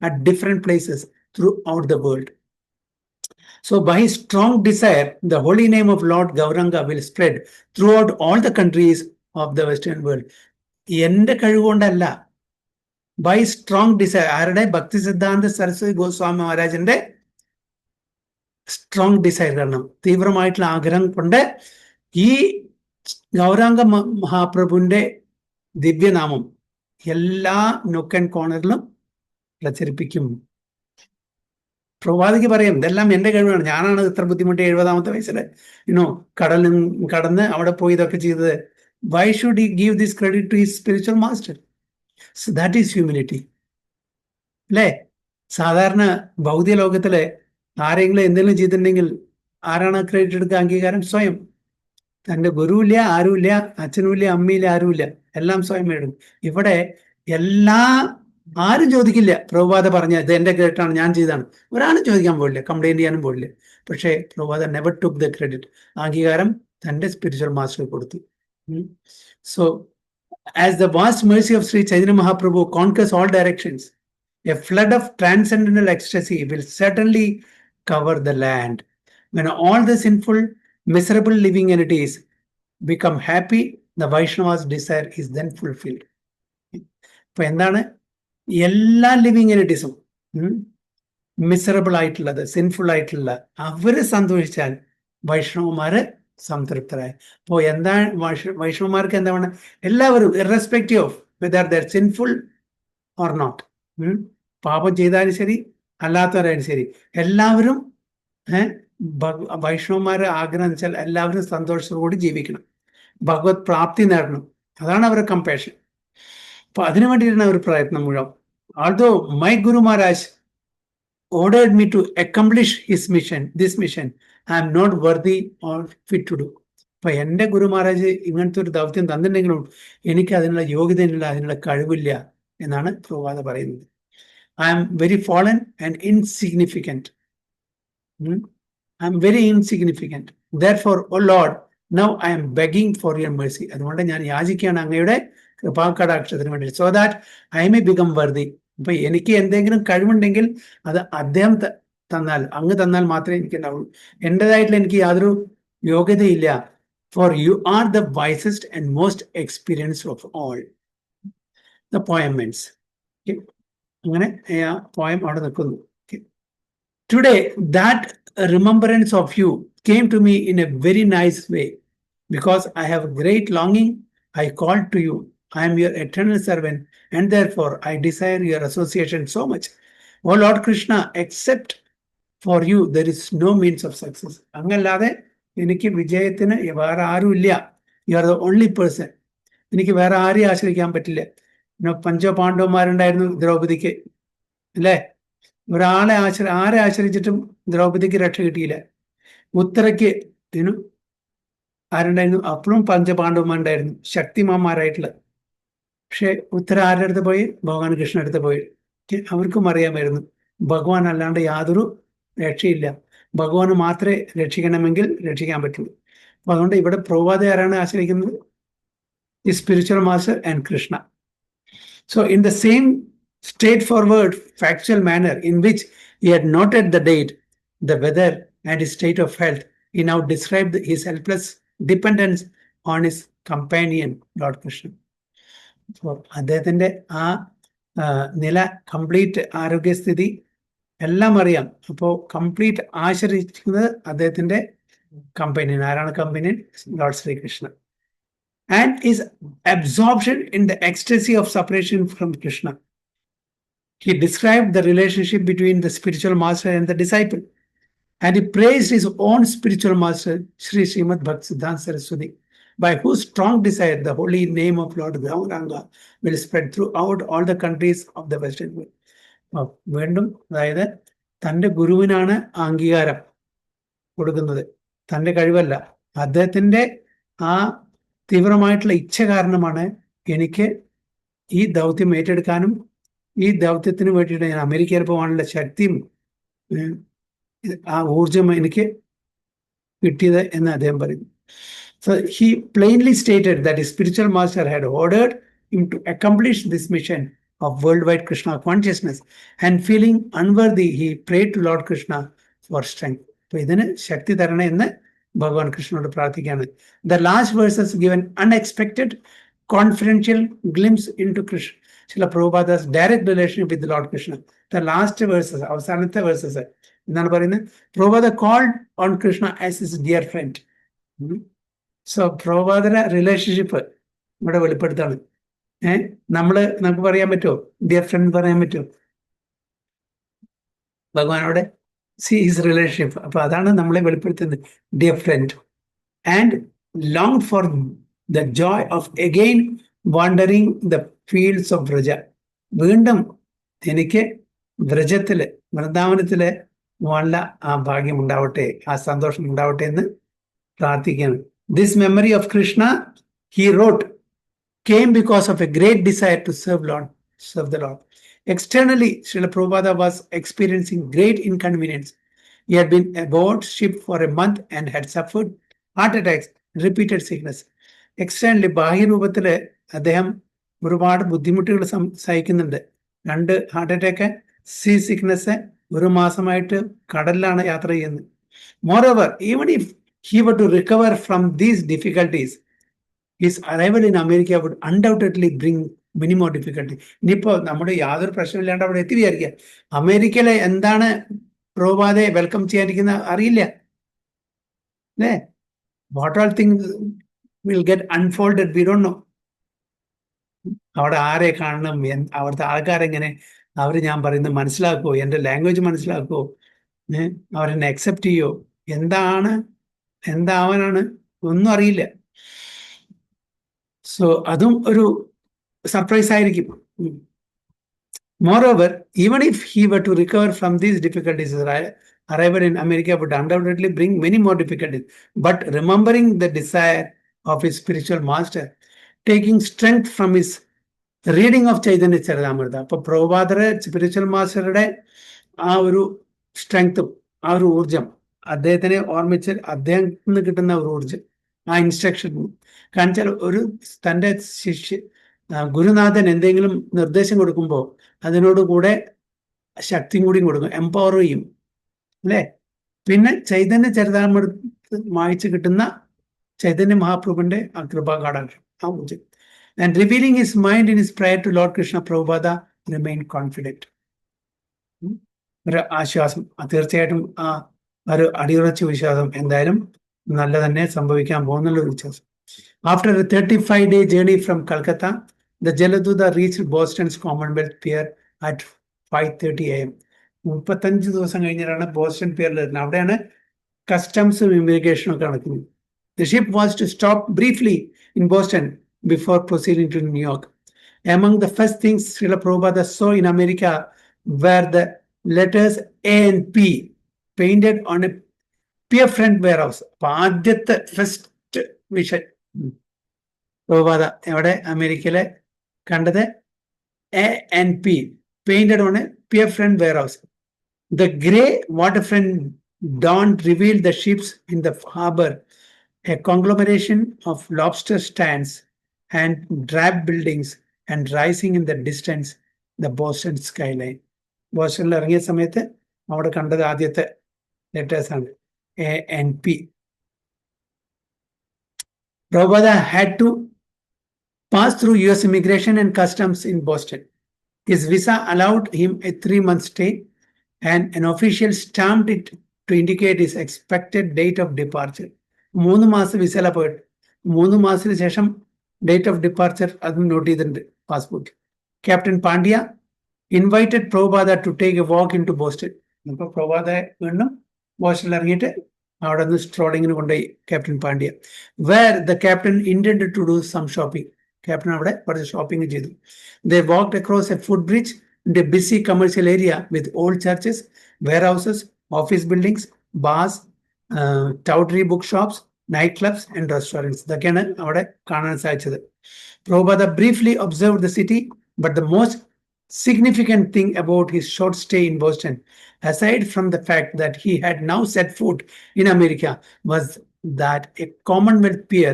at different places throughout the world. So by his strong desire, the holy name of Lord Gauranga will spread throughout all the countries of the Western world. എന്റെ കഴിവുകൊണ്ടല്ല, by strong desire. ആരുടെ? ഭക്തിസിദ്ധാന്ത സരസ്വതി ഗോസ്വാമി മഹാരാജന്റെ strong desire കാരണം, തീവ്രമായിട്ടുള്ള ആഗ്രഹം കൊണ്ട് ഈ ഗൗരാംഗ മഹാപ്രഭുവിന്റെ ദിവ്യനാമം എല്ലാ നോക്ക് ആൻഡ് കോർണറിലും പ്രചരിപ്പിക്കും. പ്രഭാതിക്ക് പറയും, ഇതെല്ലാം എന്റെ കഴിവാണ്, ഞാനാണ് ഇത്ര ബുദ്ധിമുട്ടി 70-ാമത്തെ വയസ്സിൽ കടന്ന് അവിടെ പോയി ഇതൊക്കെ ചെയ്തത്. Why should he give this credit to his spiritual master? So that is humility. അല്ലേ? സാധാരണ ഭൗതിക ലോകത്തിലെ ആരെങ്കിലും എന്തെങ്കിലും ചെയ്തിട്ടുണ്ടെങ്കിൽ ആരാണ് ക്രെഡിറ്റ് എടുക്കുക? അംഗീകാരം സ്വയം. തൻ്റെ ഗുരുവില്ല, ആരുമില്ല, അച്ഛനുമില്ല, അമ്മയില്ല, ആരുമില്ല, എല്ലാം സ്വയം നേടും. ഇവിടെ ആരും ചോദിക്കില്ല. പ്രഭുപാദ പറഞ്ഞ ഇത് എൻ്റെ ക്രെഡിറ്റാണ്, ഞാൻ ചെയ്താണ്, ഒരാളും ചോദിക്കാൻ പോയില്ല, കംപ്ലൈന്റ് ചെയ്യാനും പോയില്ല. പക്ഷേ Prabhupada never took the credit. അംഗീകാരം തൻ്റെ സ്പിരിച്വൽ മാസ്റ്റർ കൊടുത്തു. So as the vast mercy of Sri Chaitanya Mahaprabhu conquers all directions, a flood of transcendental ecstasy will certainly cover the land. When all the sinful, miserable living entities become happy, the Vaishnava's desire is then fulfilled. ഇപ്പൊ എന്താണ്? എല്ലാ living എനിറ്റീസും miserable ആയിട്ടുള്ളത്, sinful ആയിട്ടുള്ള അവര് സന്തോഷിച്ചാൽ വൈഷ്ണവന്മാര് സംതൃപ്തരായി. അപ്പോൾ എന്താണ് വൈഷ്ണവന്മാർക്ക് എന്താണ്? എല്ലാവരും irrespective of whether they're sinful or not, പാപം ചെയ്താലും ശരി അല്ലാത്തവരായാലും ശരി, എല്ലാവരും വൈഷ്ണവന്മാരെ ആഗ്രഹം വെച്ചാൽ എല്ലാവരും സന്തോഷത്തോടുകൂടി ജീവിക്കണം, ഭഗവത് പ്രാപ്തി നേടണം. അതാണ് അവരുടെ കമ്പാഷൻ. അപ്പൊ അതിനു വേണ്ടിയിട്ടാണ് അവർ പ്രയത്നം മുഴുവൻ. ആൾദോ my Guru Maharaj ordered me to accomplish this mission, I am not worthy or fit to do. അപ്പൊ എൻ്റെ ഗുരു മഹാരാജ് ഇങ്ങനത്തെ ഒരു ദൗത്യം തന്നിട്ടുണ്ടെങ്കിലും എനിക്ക് അതിനുള്ള യോഗ്യതയില്ല, അതിനുള്ള കഴിവില്ല എന്നാണ് പ്രഭുപാദ പറയുന്നത്. I am very fallen and insignificant. I am very insignificant. Therefore, O Lord, now I am begging for your mercy. അതുകൊണ്ട് ഞാൻ യാചിക്കുകയാണ് അങ്ങയുടെ കൃപാകടാക്ഷത്തിന് വേണ്ടി, so that I may become worthy. അപ്പൊ എനിക്ക് എന്തെങ്കിലും കഴിവുണ്ടെങ്കിൽ അത് അദ്ദേഹം തന്നാൽ, അങ്ങ് തന്നാൽ മാത്രമേ എനിക്ക് ഉണ്ടാവുള്ളൂ. എൻ്റെതായിട്ടുള്ള എനിക്ക് യാതൊരു യോഗ്യതയില്ല. For you are the wisest and most experienced of all. The poem means. അങ്ങനെ ആ പോയം അവിടെ നിൽക്കുന്നു. Today that remembrance of you came to me in a very nice way. Because I have great longing, I called to you. I am your eternal servant, and therefore I desire your association so much. O Lord Krishna, except for you there is no means of success. അങ്ങല്ലാതെ എനിക്ക് വിജയത്തിന് വേറെ ആരും ഇല്ല. U are the only person. എനിക്ക് വേറെ ആരെയും ആശ്രയിക്കാൻ പറ്റില്ല. പഞ്ചപാണ്ഡവന്മാരുണ്ടായിരുന്നു ദ്രൗപദിക്ക്, അല്ലേ? ആരെ ആശ്രയിച്ചിട്ടും ദ്രൗപദിക്ക് രക്ഷ കിട്ടിയില്ല. ഉത്തരയ്ക്ക് ആരുണ്ടായിരുന്നു? അപ്പോഴും പഞ്ചപാണ്ഡവന്മാരുണ്ടായിരുന്നു, ശക്തിമാന്മാരായിട്ടുള്ള. പക്ഷെ ഉത്തര ആരുടെ അടുത്ത് പോയി? ഭഗവാൻ കൃഷ്ണൻ അടുത്ത് പോയി. അവർക്കും അറിയാമായിരുന്നു ഭഗവാൻ അല്ലാണ്ട് യാതൊരു രക്ഷയില്ല, ഭഗവാന് മാത്രമേ രക്ഷിക്കണമെങ്കിൽ രക്ഷിക്കാൻ പറ്റുള്ളൂ. അപ്പൊ അതുകൊണ്ട് ഇവിടെ പ്രഭുപാദ ആരാണ് ആശ്രയിക്കുന്നത്? The spiritual master and Krishna. So in the same straight forward factual manner in which he had noted the date, the weather and his state of health, he now described his helpless dependence on his companion Lord Krishna. അദ്ദേഹത്തിന്റെ ആ നില, complete ആരോഗ്യസ്ഥിതി എല്ലാം അറിയാം. അപ്പോൾ complete ആശ്രയിക്കുന്നത് അദ്ദേഹത്തിന്റെ companion. ആരാണ് companion? Lord Sri Krishna. And his absorption in the ecstasy of separation from Krishna. He described the relationship between the spiritual master and the disciple, and he praised his own spiritual master, Sri Srimad Bhaktisiddhanta Saraswati, by whose strong desire the holy name of Lord Gauranga will spread throughout all the countries of the Western world. വീണ്ടും അതായത് തൻ്റെ ഗുരുവിനാണ് അംഗീകാരം കൊടുക്കുന്നത്, തൻ്റെ കഴിവല്ല. അദ്ദേഹത്തിൻ്റെ ആ തീവ്രമായിട്ടുള്ള ഇച്ഛ കാരണമാണ് എനിക്ക് ഈ ദൗത്യം ഏറ്റെടുക്കാനും ഈ ദൗത്യത്തിന് വേണ്ടിയിട്ട് ഞാൻ അമേരിക്കയിൽ പോകാനുള്ള ശക്തിയും ആ ഊർജം എനിക്ക് കിട്ടിയത് എന്ന് അദ്ദേഹം പറയുന്നു. So he plainly stated that his spiritual master had ordered him to accomplish this mission of worldwide Krishna consciousness, and feeling unworthy, he prayed to Lord Krishna for strength. So ഇതിന് ശക്തി തരണേ എന്ന് ഭഗവാൻ കൃഷ്ണനോട് പ്രാർത്ഥിക്കുകയാണ്. The last verses give an unexpected confidential glimpse into Krishna, Srila Prabhupada's direct relationship with the Lord Krishna. The last verses, അവസാനത്തെ verses എന്താണ് പറയുന്നത്? Prabhupada called on Krishna as his dear friend. So പ്രഭുപാദര relationship ഇവിടെ വെളിപ്പെടുത്താണ്. നമുക്ക് പറയാൻ പറ്റുമോ? Dear friend പറയാൻ പറ്റുമോ ഭഗവാനോടെ? C his relationship. അപ്പൊ അതാണ് നമ്മളെ വെളിപ്പെടുത്തുന്നത്, dear friend. And long for the joy of again wandering the fields of Vraja. വീണ്ടും എനിക്ക് വ്രജത്തില് വൃന്ദാവനത്തില് വല്ല ആ ഭാഗ്യം ഉണ്ടാവട്ടെ, ആ സന്തോഷം ഉണ്ടാവട്ടെ എന്ന് പ്രാർത്ഥിക്കുകയാണ്. This memory of Krishna, he wrote, came because of a great desire to serve the Lord. Externally, Srila Prabhupada was experiencing great inconvenience. He had been aboard ship for a month and had suffered heart attacks, repeated sickness. Externally, ബാഹ്യരൂപത്തില് അദ്ദേഹം ഒരുപാട് ബുദ്ധിമുട്ടുകൾ സഹിക്കുന്നുണ്ട്. 2 heart attack, see sickness, 1 മാസമായിട്ട് കടലിലാണ് യാത്ര ചെയ്യുന്നത്. Moreover, even if he were to recover from these difficulties, his arrival in America would undoubtedly bring many more difficulties. ഇനിയിപ്പോ നമ്മുടെ യാതൊരു പ്രശ്നമില്ലാണ്ട് അവിടെ എത്തി വിചാരിക്കുക, അമേരിക്കയിലെ എന്താണ് പ്രഭുപാദയെ വെൽക്കം ചെയ്യാനിരിക്കുന്ന അറിയില്ല അല്ലേ. What all things will get unfolded, we don't know. അവിടെ ആരെ കാണണം, അവിടുത്തെ ആൾക്കാരെങ്ങനെ, അവർ ഞാൻ പറയുന്നത് മനസ്സിലാക്കുമോ, എൻ്റെ ലാംഗ്വേജ് മനസ്സിലാക്കുമോ, അവരെന്നെ അക്സെപ്റ്റ് ചെയ്യോ, എന്താവാനാണ് ഒന്നും അറിയില്ല. സോ അതും ഒരു സർപ്രൈസ് ആയിരിക്കും. Moreover, even if he were to recover from these difficulties, arrival in America would undoubtedly bring many more difficulties. But remembering the desire of his spiritual master, taking strength from his reading of Chaitanya Charitamrita, അപ്പോൾ പ്രഭുപാദരെ spiritual മാസ്റ്ററുടെ ആ ഒരു സ്ട്രെങ്ത്തും ആ ഒരു ഊർജം അദ്ദേഹത്തിനെ ഓർമ്മിച്ച് അദ്ദേഹത്തിൽ നിന്ന് കിട്ടുന്ന ഒരു ഊർജം, ആ ഇൻസ്ട്രക്ഷൻ. കാരണം വെച്ചാൽ ഒരു തൻ്റെ ഗുരുനാഥൻ എന്തെങ്കിലും നിർദ്ദേശം കൊടുക്കുമ്പോൾ അതിനോട് കൂടെ ശക്തിയും കൂടിയും കൊടുക്കും, എംപവർ ചെയ്യും അല്ലേ. പിന്നെ ചൈതന്യ ചരിതാമൃത വായിച്ച് കിട്ടുന്ന ചൈതന്യ മഹാപ്രഭുവിന്റെ ആ കൃപാകാഠാക്ഷം, ആ ഊർജം. And revealing his mind in his prayer to Lord Krishna, Prabhupada remained confident. ഒരു ആശ്വാസം, തീർച്ചയായിട്ടും ആ ഒരു അടിയുറച്ച വിശ്വാസം എന്തായാലും നല്ല തന്നെ സംഭവിക്കാൻ പോകുന്നുള്ള ഒരു വിശ്വാസം. After a 35-day journey from Calcutta, the Jaladuta reached Boston's Commonwealth Pier at 5:30 AM. 35 ദിവസം കഴിഞ്ഞിട്ടാണ് ബോസ്റ്റൺ പിയറിൽ എത്തുന്നത്. അവിടെയാണ് കസ്റ്റംസും ഇമിഗ്രേഷനും ഒക്കെ നടക്കുന്നത്. The ship was to stop briefly in Boston before proceeding to New York. Among the first things Srila Prabhupada saw in America were the letters A and P painted on a pier front warehouse. അപ്പോൾ ആദ്യത്തെ first vision Prabhupada എവിടെ അമേരിക്കയിലെ കണ്ടത്, A and P painted on a pier front warehouse. The grey waterfront dawn revealed the ships in the harbor, a conglomeration of lobster stands and drab buildings, and rising in the distance the Boston skyline. ബോസ്റ്റണിൽ ഇറങ്ങിയ സമയത്ത് അവിടെ കണ്ടത് ആദ്യത്തെ letters ആണ് A and P. Prabhupada had to pass through US immigration and customs in Boston. His visa allowed him a 3-month stay, and an official stamped it to indicate his expected date of departure. 3 മാസം വിസയില പോയിട്ട് 3 മാസത്തിന് ശേഷം date of departure അതും note ചെയ്തിട്ടുണ്ട് passport. Captain Pandya invited Prabhupada to take a walk in to Boston. അപ്പോൾ പ്രഭുപാദ വീണ്ടും ബോസ്റ്റണിൽ ഇറങ്ങിയിട്ട് അവിടെ നിന്ന് സ്ട്രോളിങ്ങിന് കൊണ്ടുപോയി captain Pandya. Where the captain intended to do some shopping. Captain അവിടെ കുറച്ച് ഷോപ്പിംഗ് ചെയ്തു. They walked across a foot bridge in a busy commercial area with old churches, warehouses, office buildings, bars, tawdry book shops, night clubs and restaurants. ഇതൊക്കെയാണ് അവിടെ കാണാൻ സാധിച്ചത്. Prabhupada briefly observe the city, but the most significant thing about his short stay in Boston, aside from the fact that he had now set foot in America, was that at Commonwealth Pier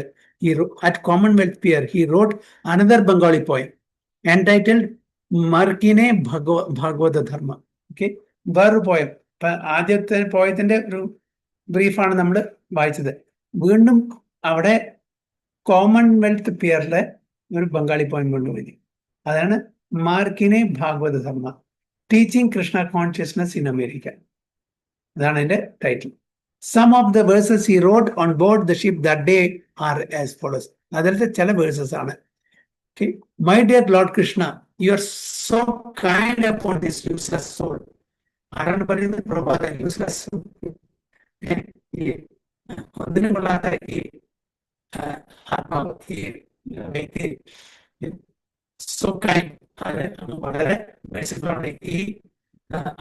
he wrote another Bengali poem entitled Markine Bhagavata Dharma. Okay, വേറൊരു poem. ആദ്യത്തെ പോയത്തിന്റെ ഒരു ബ്രീഫാണ് നമ്മൾ വായിച്ചത്. വീണ്ടും അവിടെ Commonwealth പിയറിലെ ഒരു Bengali poem കൊണ്ടുപോയി. അതാണ് മാർക്കിനെ Bhagavata Dharma, teaching Krishna consciousness in America. അതാണ് അതിന്റെ title. Some of the verses he wrote on board the ship that day are as follows. അതിലത്തെ ചില വേഴ്സസ് ആണ്. My dear lord Krishna, you are so kind upon this useless soul. ആരാണ് പറയുന്നത്? പ്രഭാത. Useless, ഒന്നിനും കൊള്ളാത്ത ഈ ആത്മാവ്, ഈ വ്യക്തി സോ കൈൻഡ്, വളരെ merciful ഈ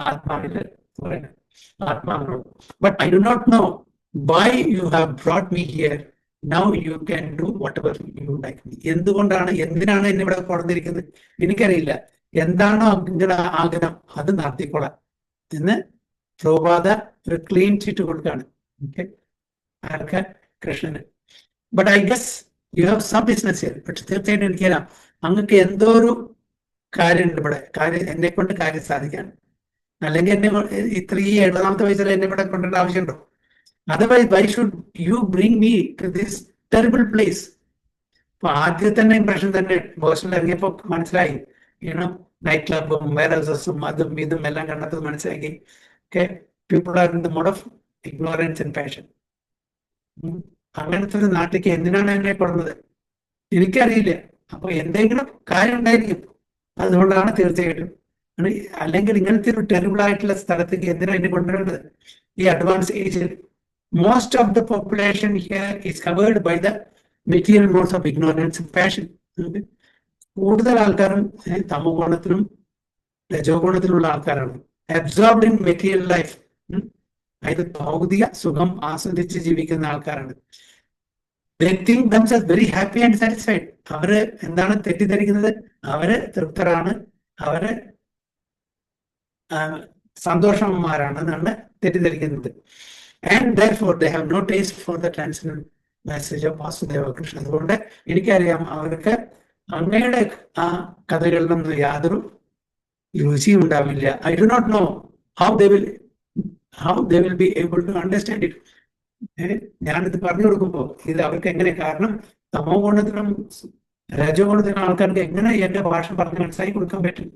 ആത്മാവില് പറയുന്നത്, ആത്മാവിനോട്. But I do not know why you have brought me here. Now you can do whatever you like. എന്തുകൊണ്ടാണ്, എന്തിനാണ് എന്നെ ഇവിടെ കൊണ്ടുവന്നിരിക്കുന്നത് എനിക്കറിയില്ല. എന്താണോ നിങ്ങളുടെ ആഗ്രഹം അത് നടത്തിക്കൊള്ളാം എന്ന് പ്രഭുപാദ ഒരു ക്ലീൻ ചീറ്റ് കൊടുക്കുകയാണ്. ഓക്കെ, ആർക്ക്? കൃഷ്ണന്. But I guess you have some business here. പക്ഷെ തീർച്ചയായിട്ടും എനിക്കറിയാം അങ്ങക്ക് എന്തോ ഒരു കാര്യമുണ്ട് ഇവിടെ, എന്നെ കൊണ്ട് കാര്യം സാധിക്കാൻ. അല്ലെങ്കിൽ എന്നെ ഈ 70ാമത്തെ വയസ്സിൽ എന്നെ ഇവിടെ കൊണ്ടുവരേണ്ട ആവശ്യമുണ്ടോ? Otherwise why should you bring me to this terrible place? അപ്പൊ ആദ്യം തന്നെ ഇംപ്രഷൻ തന്നെ ബോസ്റ്റണിൽ ഇറങ്ങിയപ്പോ മനസ്സിലായി, നൈറ്റ് ക്ലബും വെയർഹൗസസും അതും ഇതും എല്ലാം കണ്ടെത്തത് മനസ്സിലാക്കി. Okay, people are in the mode of ignorance and passion. അങ്ങനത്തെ ഒരു നാട്ടിലേക്ക് എന്തിനാണ് എന്നെ കൊടുക്കുന്നത് എനിക്കറിയില്ല. അപ്പൊ എന്തെങ്കിലും കാര്യം ഉണ്ടായിരിക്കും, അതുകൊണ്ടാണ് തീർച്ചയായിട്ടും. അല്ലെങ്കിൽ ഇങ്ങനത്തെ ഒരു ടെറിബിൾ ആയിട്ടുള്ള സ്ഥലത്തേക്ക് എന്തിനാണ് എന്നെ കൊണ്ടുവരേണ്ടത്? ഈ അഡ്വാൻസ് ഏജിൽ most of the population here is covered by the material modes of ignorance and passion. കൂടുതൽ ആൾക്കാരും തമോ ഗുണത്തിലും രജോ ഗുണത്തിലുള്ള ആൾക്കാരാണ്, അബ്സോർബ്ഡ് ഇൻ മെറ്റീരിയൽ ലൈഫ്. അതായത് ഭൗതിക സുഖം ആസ്വദിച്ച് ജീവിക്കുന്ന ആൾക്കാരാണ്. They think themselves very happy and satisfied. അവര് എന്താണ് തെറ്റിദ്ധരിക്കുന്നത്? അവര് തൃപ്തരാണ്, അവര് സന്തോഷന്മാരാണെന്നാണ് തെറ്റിദ്ധരിക്കുന്നത്. And therefore they have no taste for the transcendental message of Vasudeva Krishna. അതുകൊണ്ട് എനിക്കറിയാം അവർക്ക് അങ്ങയുടെ ആ കഥകളിലൊന്നും യാതൊരു രുചിയും ഉണ്ടാവില്ല. I do not know how they will be able to understand it. ഞാനിത് പറഞ്ഞു കൊടുക്കുമ്പോ ഇത് അവർക്ക് എങ്ങനെ, കാരണം തമോ ഗുണത്തിനും രജോ ഗുണത്തിനും ആൾക്കാർക്ക് എങ്ങനെ എന്റെ ഭാഷ പറഞ്ഞ് മനസ്സിലാക്കി കൊടുക്കാൻ പറ്റും?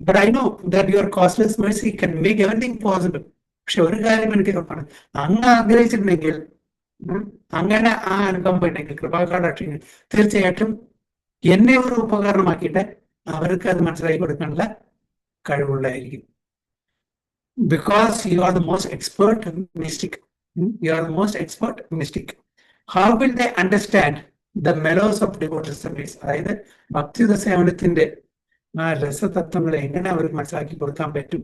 But I know that your costless Mercy can make everything possible. പക്ഷെ ഒരു കാര്യം എനിക്ക് ഉറപ്പാണ്, അങ്ങ് ആഗ്രഹിച്ചിട്ടുണ്ടെങ്കിൽ, അങ്ങനെ ആ അനുകമ്പ ഉണ്ടെങ്കിൽ, കൃപാകടാക്ഷം, തീർച്ചയായിട്ടും എന്നെ ഒരു ഉപകരണമാക്കിയിട്ട് അവർക്ക് അത് മനസ്സിലാക്കി കൊടുക്കാനുള്ള കഴിവുള്ളതായിരിക്കും. Because you are the most expert mystic. You are the most expert mystic. How will they understand the mellows of devoted service? അതായത് ഭക്തിയുത സേവനത്തിന്റെ ആ രസതത്വങ്ങളെ എങ്ങനെ അവർക്ക് മനസ്സിലാക്കി കൊടുക്കാൻ പറ്റും?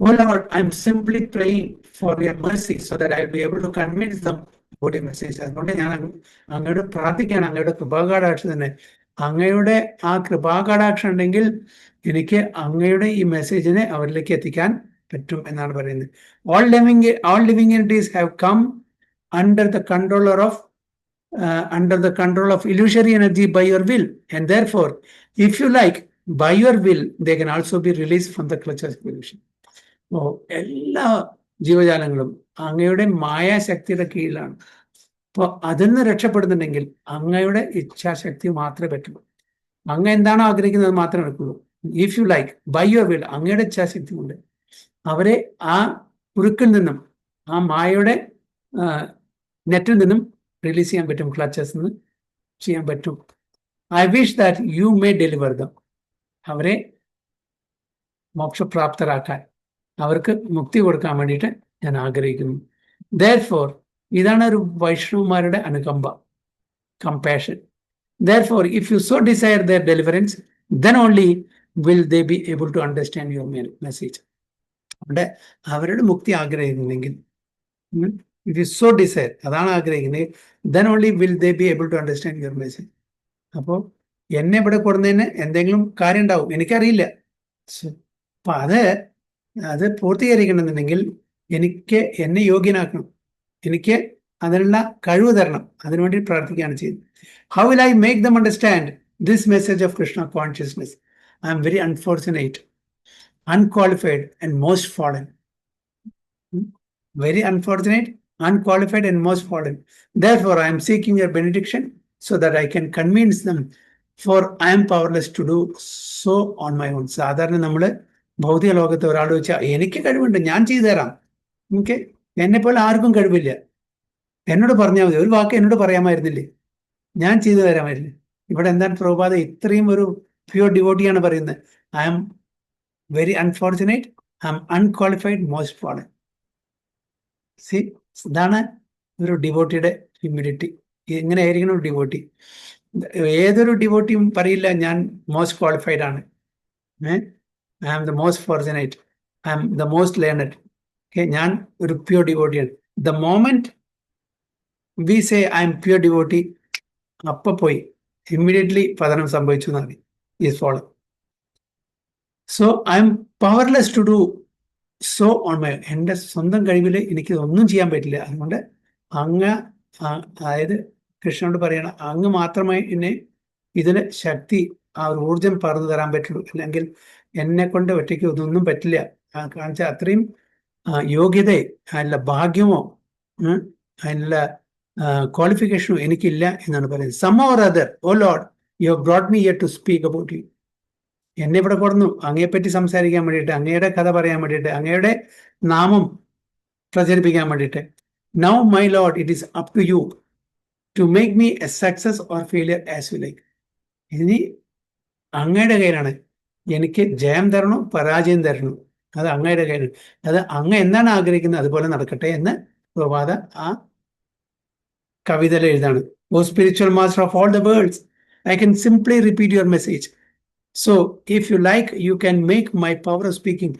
Oh Lord, I'm simply praying for your mercy so that I'll be able to convince them about your message. അതുകൊണ്ട് ഞാൻ അങ്ങയോട് പ്രാർത്ഥിക്കുകയാണ്, അങ്ങയുടെ കൃപാകടാക്ഷം തന്നെ. അങ്ങയുടെ ആ കൃപാകടാക്ഷം ഉണ്ടെങ്കിൽ എനിക്ക് അങ്ങയുടെ ഈ മെസ്സേജിനെ അവരിലേക്ക് എത്തിക്കാൻ പറ്റും എന്നാണ് പറയുന്നത്. All living entities have come under the control of illusory energy by your will, and therefore, if you like, by your will, they can also be released from the clutches of illusion. എല്ലാ ജീവജാലങ്ങളും അങ്ങയുടെ മായാശക്തിയുടെ കീഴിലാണ്. അപ്പോൾ അതിൽ നിന്ന് രക്ഷപ്പെടുന്നുണ്ടെങ്കിൽ അങ്ങയുടെ ഇച്ഛാശക്തി മാത്രമേ പറ്റുള്ളൂ. അങ്ങ് എന്താണോ ആഗ്രഹിക്കുന്നത് മാത്രമേ എടുക്കുള്ളൂ. If you like, by your will, അങ്ങയുടെ ഇച്ഛാശക്തി കൊണ്ട് അവരെ ആ ഉരുക്കിൽ നിന്നും, ആ മായയുടെ നെറ്റിൽ നിന്നും റിലീസ് ചെയ്യാൻ പറ്റും, ക്ലച്ചസ് നിന്ന് ചെയ്യാൻ പറ്റും. I wish that you may deliver dum. അവരെ മോക്ഷപ്രാപ്തരാക്കാൻ, അവർക്ക് മുക്തി കൊടുക്കാൻ വേണ്ടിയിട്ട് ഞാൻ ആഗ്രഹിക്കുന്നു. Therefore, ഇതാണ് ഒരു വൈഷ്ണവന്മാരുടെ അനുകമ്പ, compassion. Therefore, if you so desire their deliverance, then only will they be able to understand your message. അവിടെ അവരുടെ മുക്തി ആഗ്രഹിക്കുന്നെങ്കിൽ, ഇറ്റ് ഈസ് സോ ഡിസയർ, അതാണ് ആഗ്രഹിക്കുന്നത്, then only will they be able to understand your message. അപ്പോൾ എന്നെ ഇവിടെ കൊടുന്നതിന് എന്തെങ്കിലും കാര്യം ഉണ്ടാവും, എനിക്കറിയില്ല. അപ്പൊ അത് പൂർത്തീകരിക്കണമെന്നുണ്ടെങ്കിൽ എന്നെ യോഗ്യനാക്കണം, എനിക്ക് അതിനുള്ള കഴിവ് തരണം. അതിനുവേണ്ടി പ്രാർത്ഥിക്കുകയാണ് ചെയ്യുന്നത്. How will I make them understand this message of Krishna consciousness? I am very unfortunate, unqualified and most fallen. Very unfortunate, unqualified and most fallen. Therefore, I am seeking your benediction so that I can convince them, for I am powerless to do so on my own. സാധാരണ നമ്മൾ ഭൗതിക ലോകത്ത് ഒരാൾ വെച്ചാൽ എനിക്ക് കഴിവുണ്ട്, ഞാൻ ചെയ്തു തരാം, ഓക്കെ, എന്നെ പോലെ ആർക്കും കഴിവില്ല, എന്നോട് പറഞ്ഞാൽ മതി, ഒരു വാക്ക് എന്നോട് പറയാമായിരുന്നില്ലേ, ഞാൻ ചെയ്തു തരാമായിരുന്നു. ഇവിടെ എന്താണ് പ്രഭുപാദ ഇത്രയും ഒരു പ്യൂർ ഡിവോട്ടിയാണ് പറയുന്നത്. I am very unfortunate, I'm unqualified, most fallen. See, ഇതാണ് ഒരു ഡിവോട്ടിയുടെ ഹ്യൂമിലിറ്റി. എങ്ങനെയായിരിക്കണം ഒരു ഡിവോട്ടി? ഏതൊരു ഡിവോട്ടിയും പറയില്ല ഞാൻ മോസ്റ്റ് ക്വാളിഫൈഡ് ആണ്. I am the most fortunate, I am the most learned. ഞാൻ ഒരു പ്യൂർ ഡിവോട്ടിയാണ്. The moment we say I am pure devotee, അപ്പൊ പോയി ഇമ്മീഡിയറ്റ്ലി പതനം സംഭവിച്ചു എന്നാണ് is follow. So I am powerless to do so on my. എൻ്റെ സ്വന്തം കഴിവിൽ എനിക്ക് ഒന്നും ചെയ്യാൻ പറ്റില്ല. അതുകൊണ്ട് അങ്ങ് അതായത് കൃഷ്ണനോട് പറയണം, അങ്ങ് മാത്രമേ എന്നെ ഇതിന് ശക്തി, ആ ഒരു ഊർജം പറഞ്ഞു തരാൻ പറ്റുള്ളൂ. അല്ലെങ്കിൽ എന്നെ കൊണ്ട് ഒറ്റയ്ക്ക് ഒന്നും പറ്റില്ല. കാണിച്ചാൽ അത്രയും യോഗ്യതയോ അതിനുള്ള ഭാഗ്യമോ അതിനുള്ള ക്വാളിഫിക്കേഷനോ എനിക്കില്ല എന്നാണ് പറയുന്നത്. Some or other, O Lord, you have brought me here to speak about you. എന്നെ ഇവിടെ കൊടുന്നു അങ്ങയെപ്പറ്റി സംസാരിക്കാൻ വേണ്ടിയിട്ട്, അങ്ങയുടെ കഥ പറയാൻ വേണ്ടിയിട്ട്, അങ്ങയുടെ നാമം പ്രചരിപ്പിക്കാൻ വേണ്ടിയിട്ട്. Now my Lord, it is up to you to make me a success or failure as you like. ഇനി അങ്ങയുടെ കയ്യിലാണ്. എനിക്ക് ജയം തരണോ പരാജയം തരണോ, അത് അങ്ങയുടെ കയ്യിലാണ്. അത് അങ്ങ് എന്താണ് ആഗ്രഹിക്കുന്നത് അതുപോലെ നടക്കട്ടെ എന്ന് പ്രഭാത ആ കവിതയിൽ എഴുതാണ്. O spiritual master of all the worlds, I can simply repeat your message. So, if you like, you can make my power of speaking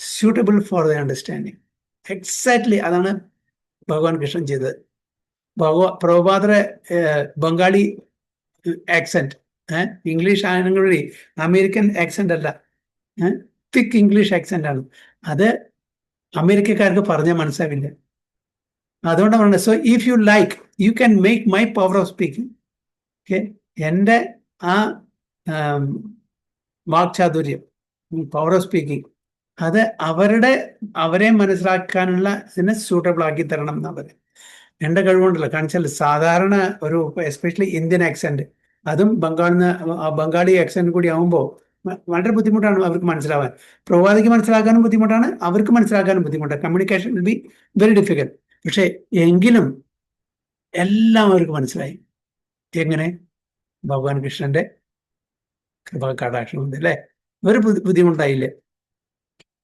suitable for the understanding. Exactly, അതാണ് ഭഗവാൻ കൃഷ്ണൻ ചെയ്തത്. പ്രഭുപാദരെ ബംഗാളി ആക്സെന്റ്, ഇംഗ്ലീഷ് ആണെങ്കിലും American accent അല്ല, തിക്ക് English accent ആണ്. അത് അമേരിക്കക്കാർക്ക് പറഞ്ഞാൽ മനസ്സിലാവില്ല. അതുകൊണ്ട് പറഞ്ഞത്, so if you like you can make my power of speaking. Okay, എൻ്റെ ആ വാക്ചാതുര്യം, പവർ ഓഫ് സ്പീക്കിംഗ്, അത് അവരെ മനസ്സിലാക്കാനുള്ള ഇതിനെ സൂട്ടബിൾ ആക്കി തരണം എന്നവർ. എൻ്റെ കഴിവുണ്ടല്ലോ. കാണിച്ചാൽ സാധാരണ ഒരു എസ്പെഷ്യലി ഇന്ത്യൻ ആക്സെന്റ്, അതും ബംഗാളി ആക്സെന്റ് കൂടി ആകുമ്പോൾ വളരെ ബുദ്ധിമുട്ടാണ് അവർക്ക് മനസ്സിലാവാൻ. പ്രവാദിക്ക് മനസ്സിലാക്കാനും ബുദ്ധിമുട്ടാണ്, അവർക്ക് മനസ്സിലാക്കാനും ബുദ്ധിമുട്ടാണ്. Communication will be very difficult. പക്ഷെ എങ്കിലും എല്ലാം അവർക്ക് മനസ്സിലായി. എങ്ങനെ? ഭഗവാൻ കൃഷ്ണന്റെ കൃപാകടാക്ഷമുണ്ട് അല്ലേ? ഒരു ബുദ്ധിമുട്ടായില്ലേ?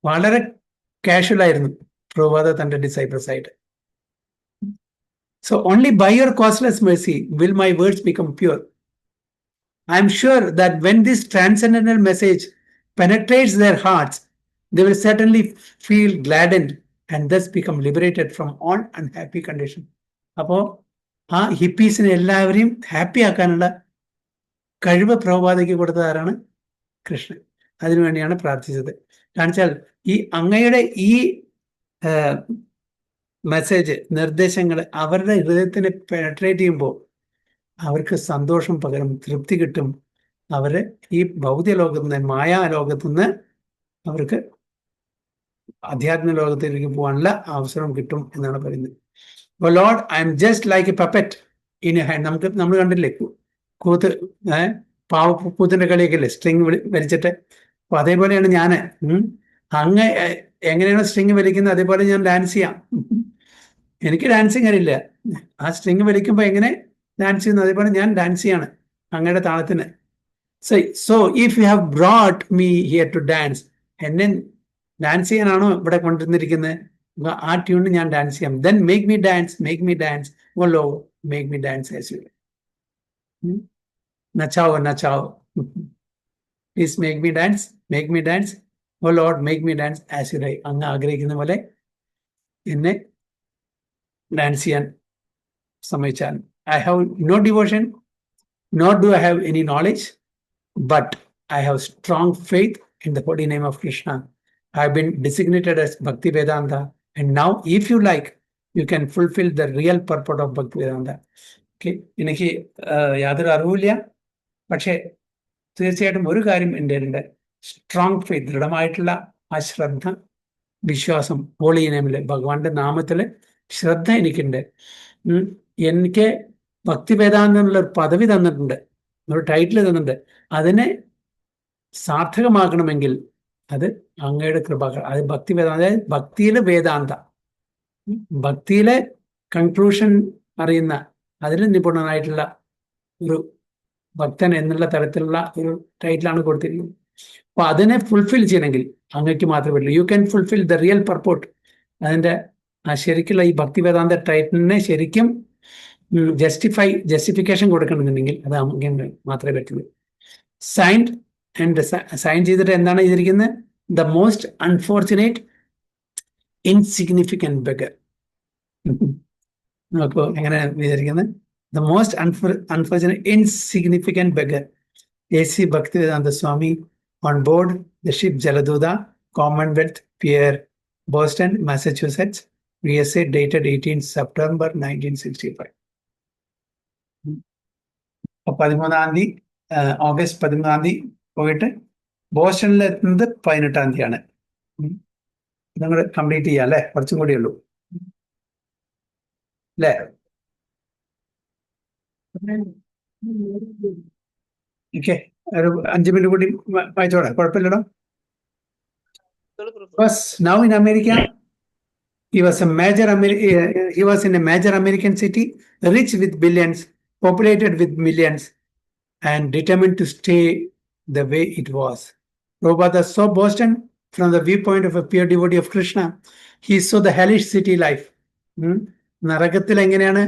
വളരെ കാഷ്വൽ ആയിരുന്നു പ്രഭുപാദ തന്റെ ഡിസൈപ്പിൾസ് ആയിട്ട്. So only by your costless mercy will my words become pure. I'm sure that when this transcendental message penetrates their hearts, they will certainly feel gladdened and thus become liberated from all unhappy condition. അപ്പോൾ ആ ഹിപ്പീസിനെ എല്ലാവരെയും happy ആക്കാനുള്ള കഴിവ് പ്രഭുപാദയ്ക്ക് കൊടുത്തതാരാണ്? കൃഷ്ണൻ. അതിനുവേണ്ടിയാണ് പ്രാർത്ഥിച്ചത്. കാണിച്ചാൽ ഈ അങ്ങയുടെ ഈ മെസ്സേജ്, നിർദ്ദേശങ്ങൾ അവരുടെ ഹൃദയത്തിനെ പെനട്രേറ്റ് ചെയ്യുമ്പോൾ അവർക്ക് സന്തോഷം പകരും, തൃപ്തി കിട്ടും. അവര് ഈ ഭൗതിക ലോകത്തു നിന്ന്, മായാലോകത്തു നിന്ന് അവർക്ക് അധ്യാത്മിക ലോകത്തിലേക്ക് പോകാനുള്ള അവസരം കിട്ടും എന്നാണ് പറയുന്നത്. അപ്പോൾ Lord, I am just like A puppet in A hand. നമ്മൾ കണ്ടില്ലേ കൂത്ത്, പാവപ്പൂത്തിന്റെ കളിയൊക്കെ ഇല്ലേ, സ്ട്രിങ് വലിച്ചിട്ട്. അപ്പൊ അതേപോലെയാണ് ഞാൻ. അങ്ങ് എങ്ങനെയാണ് സ്ട്രിങ് വലിക്കുന്നത് അതേപോലെ ഞാൻ ഡാൻസ് ചെയ്യാം. എനിക്ക് ഡാൻസിങ് അറിയില്ല. ആ സ്ട്രിങ് വലിക്കുമ്പോൾ എങ്ങനെ ഡാൻസ് ചെയ്യുന്നു അതേപോലെ ഞാൻ ഡാൻസ് ചെയ്യാണ് അങ്ങയുടെ താളത്തിന്. So if you have brought me here to dance, എന്നെ ഡാൻസ് ചെയ്യാനാണോ ഇവിടെ കൊണ്ടുവന്നിരിക്കുന്നത്? ആ ട്യൂണിൽ ഞാൻ ഡാൻസ് ചെയ്യാം. Then make me dance, make me dance, O lord make me dance as you. നച്ചാവോ നച്ചാവോ, please make me dance, make me dance, O lord make me dance as you like. അങ്ങ് ആഗ്രഹിക്കുന്ന പോലെ എന്നെ ഡാൻസ് ചെയ്യാൻ സമ്മതിച്ചാൽ. I have no devotion, nor do I have any knowledge, but I have strong faith in the holy name of Krishna. I have been designated as Bhakti Vedanta, and now if you like, you can fulfill the real purport of Bhakti Vedanta. Okay, എനിക്ക് യാതൊരു അറിവില്ല, പക്ഷേ തീർച്ചയായിട്ടും ഒരു കാര്യം എൻ്റെ ഉണ്ട്, strong faith, ദൃഢമായിട്ടുള്ള ആ ശ്രദ്ധ, വിശ്വാസം, ഹോളി നെയിമില്, ഭഗവാന്റെ നാമത്തില് ശ്രദ്ധ എനിക്കുണ്ട്. എനിക്ക് ഭക്തി വേദാന്തം എന്നുള്ള ഒരു പദവി തന്നിട്ടുണ്ട്, ഒരു ടൈറ്റിൽ തന്നിട്ടുണ്ട്. അതിനെ സാർത്ഥകമാക്കണമെങ്കിൽ അത് അങ്ങയുടെ കൃപ. അത് ഭക്തി വേദാന്ത, അതായത് ഭക്തിയിലെ വേദാന്ത, ഭക്തിയിലെ കൺക്ലൂഷൻ അറിയുന്ന, അതിൽ നിപുണനായിട്ടുള്ള ഒരു ഭക്തൻ എന്നുള്ള തരത്തിലുള്ള ഒരു ടൈറ്റിലാണ് കൊടുത്തിരിക്കുന്നത്. അപ്പൊ അതിനെ ഫുൾഫിൽ ചെയ്യണമെങ്കിൽ അങ്ങക്ക് മാത്രമേ പറ്റുള്ളൂ. You can fulfil the real purport. അതിൻ്റെ ശരിക്കുള്ള ഈ ഭക്തി വേദാന്ത ടൈറ്റിലിനെ ശരിക്കും ജസ്റ്റിഫിക്കേഷൻ കൊടുക്കണമെന്നുണ്ടെങ്കിൽ അത് അങ്ങനെ മാത്രമേ പറ്റുള്ളൂ. സൈൻഡ് ആൻഡ് സൈൻ ചെയ്തിട്ട് എന്താണ് ചെയ്തിരിക്കുന്നത്? The most unfortunate insignificant beggar. നോക്കൂ എങ്ങനെ ചെയ്തിരിക്കുന്നത്? The most unfortunate insignificant beggar AC Bhaktivedanta Swami on board the ship Jaladuta, Commonwealth Pier, Boston, Massachusetts, USA, dated 18 September 1965. 13 August 13 പോയിട്ട് ബോസ്റ്റണിൽ എത്തുന്നത് 18 നിങ്ങൾ കംപ്ലീറ്റ് ചെയ്യാം അല്ലേ? കുറച്ചും കൂടി ഉള്ളൂ അല്ലേ? ഓക്കെ, ഒരു 5 മിനിറ്റ് കൂടി വായിച്ചോടാ, കുഴപ്പമില്ലടോ. Now in America, he was in a major American city, rich with billions, populated with millions, and determined to stay the way it was. Prabhupada saw Boston from the viewpoint of a pure devotee of Krishna. He saw the hellish city life. നരകത്തിൽ എങ്ങനെയാണ്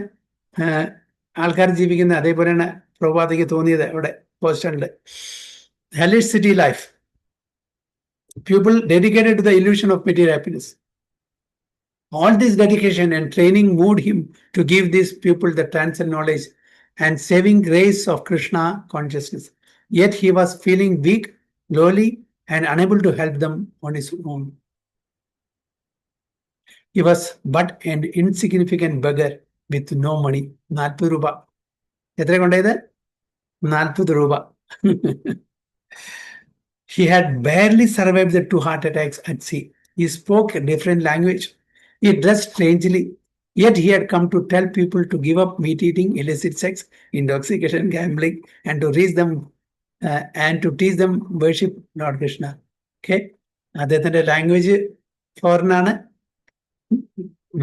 ആൾക്കാർ ജീവിക്കുന്നത്, അതേപോലെയാണ് പ്രഭാതയ്ക്ക് തോന്നിയത് അവിടെ ബോസ്റ്റണിൽ. hellish city life. People dedicated to the illusion of material happiness. All this dedication and training moved him to give these people the transcendent knowledge and saving grace of Krishna consciousness. Yet he was feeling weak, lowly, and unable to help them on his own. He was but an insignificant beggar with no money. 40 രൂപ. എത്ര കൊണ്ടത്? 40 രൂപ. He had barely survived the 2 heart attacks at sea. He spoke a different language. He dressed strangely. Yet he had come to tell people to give up meat eating, illicit sex, intoxication, gambling, and to teach them worship Lord Krishna. Okay? അദ്ദേഹത്തിന്റെ language foreign ആണ്,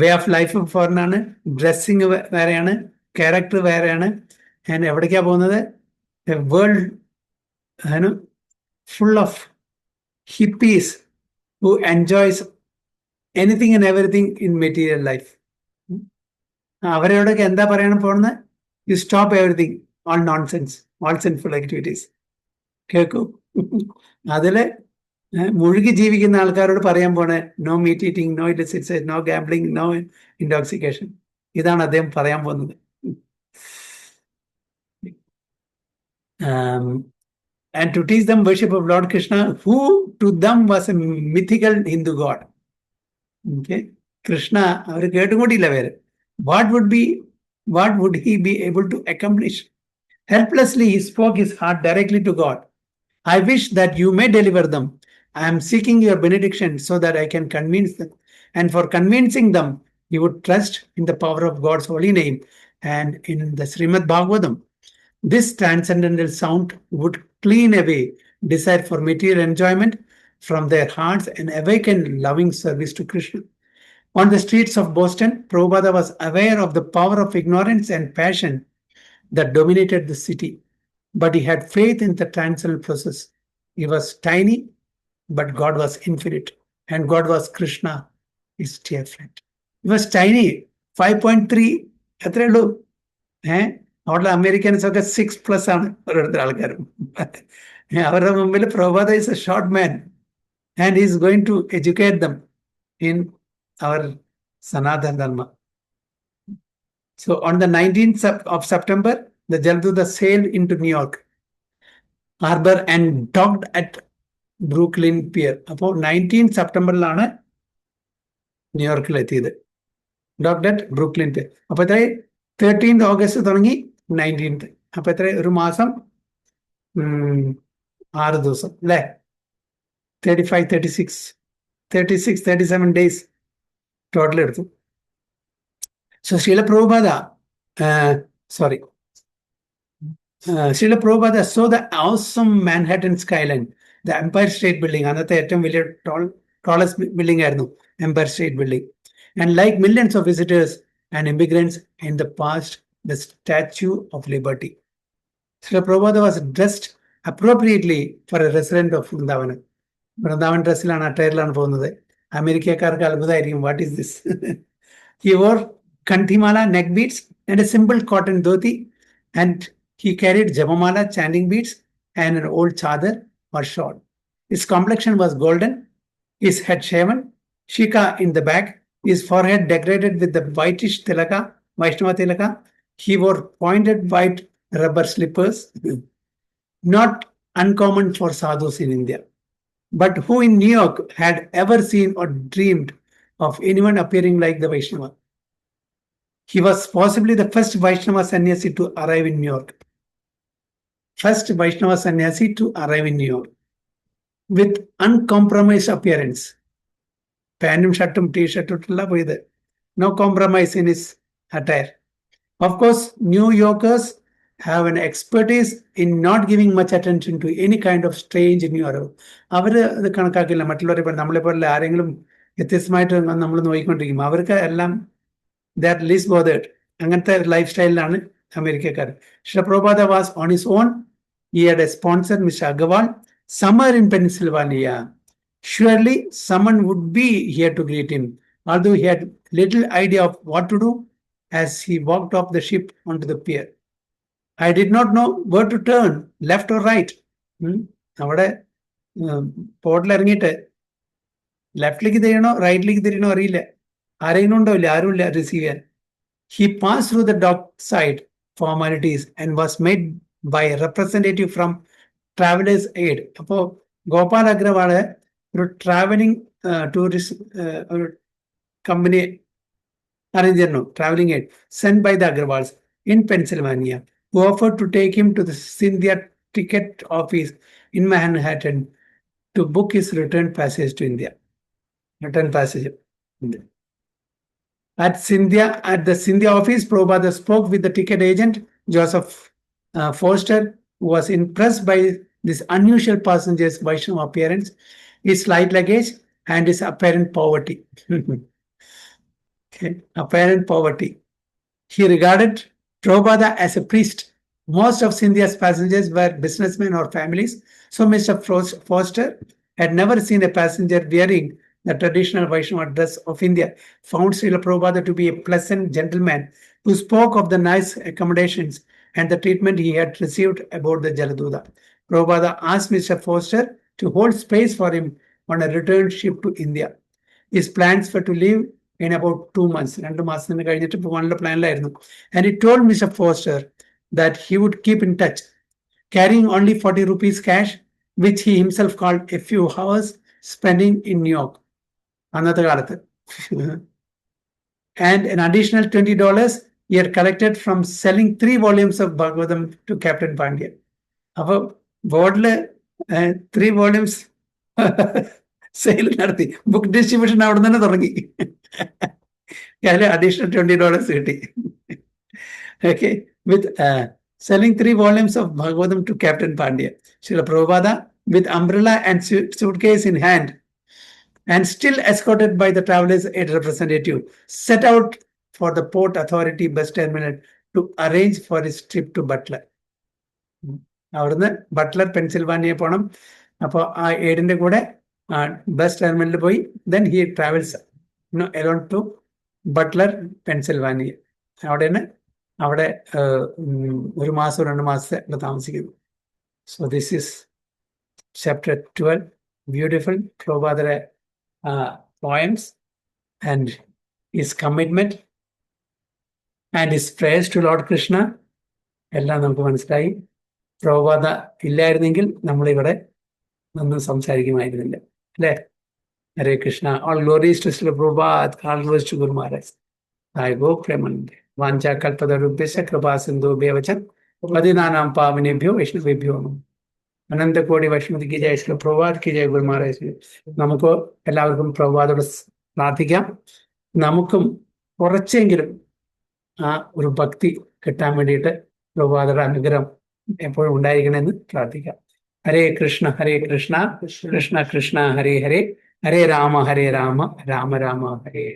way of life foreign ആണ്, dressing വേറെയാണ്, character വേറെയാണ്. And എവിടേക്കാ പോകുന്നത്? World full of hippies who enjoys anything and everything in material life. അവരോടൊക്കെ എന്താ പറയാൻ പോകുന്നത്? You stop everything, all nonsense, all sinful activities. കേൾക്കൂ, അതില് മുഴുകി ജീവിക്കുന്ന ആൾക്കാരോട് പറയാൻ പോണേ no meat eating, no illicit sex, no gambling, no intoxication. ഇതാണ് അദ്ദേഹം പറയാൻ പോകുന്നത്. And to teach them worship of Lord Krishna, who to them was a mythical Hindu god. Okay, Krishna, അവർ കേട്ടുകൂടിയില്ല പേര്. What would he be able to accomplish? Helplessly, he spoke his heart directly to God. I wish that you may deliver them. I am seeking your benediction so that I can convince them. And for convincing them, he would trust in the power of God's holy name and in the Srimad Bhagavatam. This transcendental sound would clean away desire for material enjoyment from their hearts and awaken loving service to Krishna. On the streets of Boston, Prabhupada was aware of the power of ignorance and passion that dominated the city, but he had faith in the transcendental process. He was tiny, but God was infinite, and God was Krishna, his dear friend. He was tiny, 5.3, അത്രേ ഉള്ളൂ. അവിടെ Americans ഒക്കെ 6+ ആണ് ഓരോരുത്തർ ആൾക്കാരും. അവരുടെ മുമ്പിൽ Prabhat is a short man and is going to educate them in our Sanatana Dharma. So on the 19th of September, the Jaladuta sailed into New York harbor and docked at Brooklyn Pier. അപ്പോൾ 19th സെപ്റ്റംബറിലാണ് ന്യൂയോർക്കിൽ എത്തിയത്. docked at Brooklyn Pier. അപ്പോൾ എത്ര? 13th August തുടങ്ങി 19th. അപ്പൊ എത്ര? ഒരു മാസം 6 ദിവസം അല്ലേ? 37 ഡേയ്സ് ടോട്ടൽ എടുത്തു. So Srila Prabhupada saw the awesome Manhattan skyline, the Empire State Building. അന്നത്തെ ഏറ്റവും വലിയ tallest building ആയിരുന്നു Empire State Building. And like millions of visitors and immigrants in the past, the Statue of Liberty. Srila Prabhupada was dressed appropriately for a resident of Vrindavan. Vrindavan dressiലാണ്, അട്ടയറിലാണ് പോകുന്നത്. അമേരിക്കക്കാർക്ക് അത്ഭുതമായിരിക്കും, what is this? He wore Kanthimala neck beads, and a simple cotton dhoti, and he carried Japamala chanting beads and an old chadar or shawl. His complexion was golden, his head shaven, shika in the back, his forehead decorated with the whitish tilaka, Vaishnava tilaka. He wore pointed white rubber slippers, not uncommon for sadhus in India. But who in New York had ever seen or dreamed of anyone appearing like the Vaishnava? He was possibly the first Vaishnava sannyasi to arrive in New York. First Vaishnava sannyasi to arrive in New York with uncompromised appearance. Pantum, shattum, t-shirt, no compromise in his attire. Of course, New Yorkers have an expertise in not giving much attention to any kind of strange new arrival. അവര് അത് കണക്കാക്കില്ല. മറ്റുള്ളവരെ നമ്മളെ പോലെ ആരെങ്കിലും വ്യത്യസ്തമായിട്ട് നമ്മൾ നോക്കിക്കൊണ്ടിരിക്കും. അവർക്ക് എല്ലാം they are least bothered. അങ്ങനത്തെ ലൈഫ് സ്റ്റൈലിലാണ് അമേരിക്കക്കാർ. Srila Prabhupada was on his own. He had a sponsor, Mr. Agarwal, somewhere in Pennsylvania. Surely someone would be here to greet him, although he had little idea of what to do as he walked off the ship onto the pier. I did not know where to turn, left or right. അവിടെ പോർട്ടിൽ ഇറങ്ങിയിട്ട് ലെഫ്റ്റിലേക്ക് തിരിയണോ റൈറ്റിലേക്ക് തിരിയണോ അറിയില്ല. ആരെങ്കിലും ഉണ്ടാവില്ല, ആരുമില്ല receive ചെയ്യാൻ. He passed through the dockside formalities and was met by a representative from Travelers Aid. അപ്പോൾ ഗോപാൽ അഗ്രവാള് ഒരു ട്രാവലിംഗ് ടൂറിസ്റ്റ് കമ്പനി അറേഞ്ച് ചെയ്യണോ, travelling aid, sent by the Agrawals in Pennsylvania, who offered to take him to the Scindia ticket office in Manhattan to book his return passage to India. Return passage. At the Scindia office, Prabhupada spoke with the ticket agent, Joseph Foster, who was impressed by this unusual passenger's Vaishnava appearance, his light luggage, and his apparent poverty. Okay. Apparent poverty. He regarded Prabhupada as a priest. Most of Scindia's passengers were businessmen or families, so Mr. Foster had never seen a passenger wearing the traditional Vaishnava dress of India, found Srila Prabhupada to be a pleasant gentleman who spoke of the nice accommodations and the treatment he had received aboard the Jaladuta. Prabhupada asked Mr. Foster to hold space for him on a return ship to India. His plans were to leave in about 2 months. 2 മാസത്തിന് കഴിഞ്ഞിട്ട് പോകാനുള്ള പ്ലാനിലായിരുന്നു. And he told Mr. Foster that he would keep in touch, carrying only 40 rupees cash, which he himself called a few hours spending in New York. അന്നത്തെ കാലത്ത്. And an additional $20 he had collected from selling 3 volumes of Bhagavatam to Captain Pandya. അപ്പോൾ ബോർഡില് 3 volumes sale നടത്തി. Book distribution അവിടെ തന്നെ തുടങ്ങി. അതിൽ additional $20 കിട്ടി. Okay, with selling 3 volumes of Bhagavatam to Captain Pandya. Srila Prabhupada, with umbrella and suitcase in hand, and still escorted by the Travelers Aid representative, set out for the Port Authority bus terminal to arrange for his trip to Butler. അവിടുന്ന് Buttler Pennsylvania പോകണം. അപ്പോൾ ആ എയ്ഡിന്റെ കൂടെ bus ടെർമിനലിൽ പോയി then he travels alone to Butler Pennsylvania. അവിടെ 1 മാസം 2 മാസത്തെ താമസിക്കുന്നു. So this is chapter 12, beautiful Prabhupada poems and his commitment and his prayers to Lord Krishna. എല്ലാം നമുക്ക് മനസ്സിലായി. പ്രഭുപാദ ഇല്ലായിരുന്നെങ്കിൽ നമ്മളിവിടെ ഒന്നും സംസാരിക്കുമായിരുന്നില്ല, അല്ലേ? Hare Krishna. All glories to Sri Prabhupad, all glories to Guru Maharaj. I go Premanande. Vancha kalpatarubhyasya kripa sindhubhyo vacha padinanam pavanebhyo vaishnavebhyo namo. അനന്ത കോടി വൈഷ്ണവതിക്ക് ജയ, ശ്രീ പ്രഭുപാദ് ജയ, ഗുരു മഹാരാജ്. നമുക്ക് എല്ലാവർക്കും പ്രഭുപാദോട് പ്രാർത്ഥിക്കാം. നമുക്കും കുറച്ചെങ്കിലും ആ ഒരു ഭക്തി കിട്ടാൻ വേണ്ടിയിട്ട് പ്രഭുപാദയുടെ അനുഗ്രഹം എപ്പോഴും ഉണ്ടായിരിക്കണമെന്ന് പ്രാർത്ഥിക്കാം. ഹരേ കൃഷ്ണ കൃഷ്ണ കൃഷ്ണ ഹരേ ഹരേ, ഹരേ രാമ രാമ രാമ ഹരേ.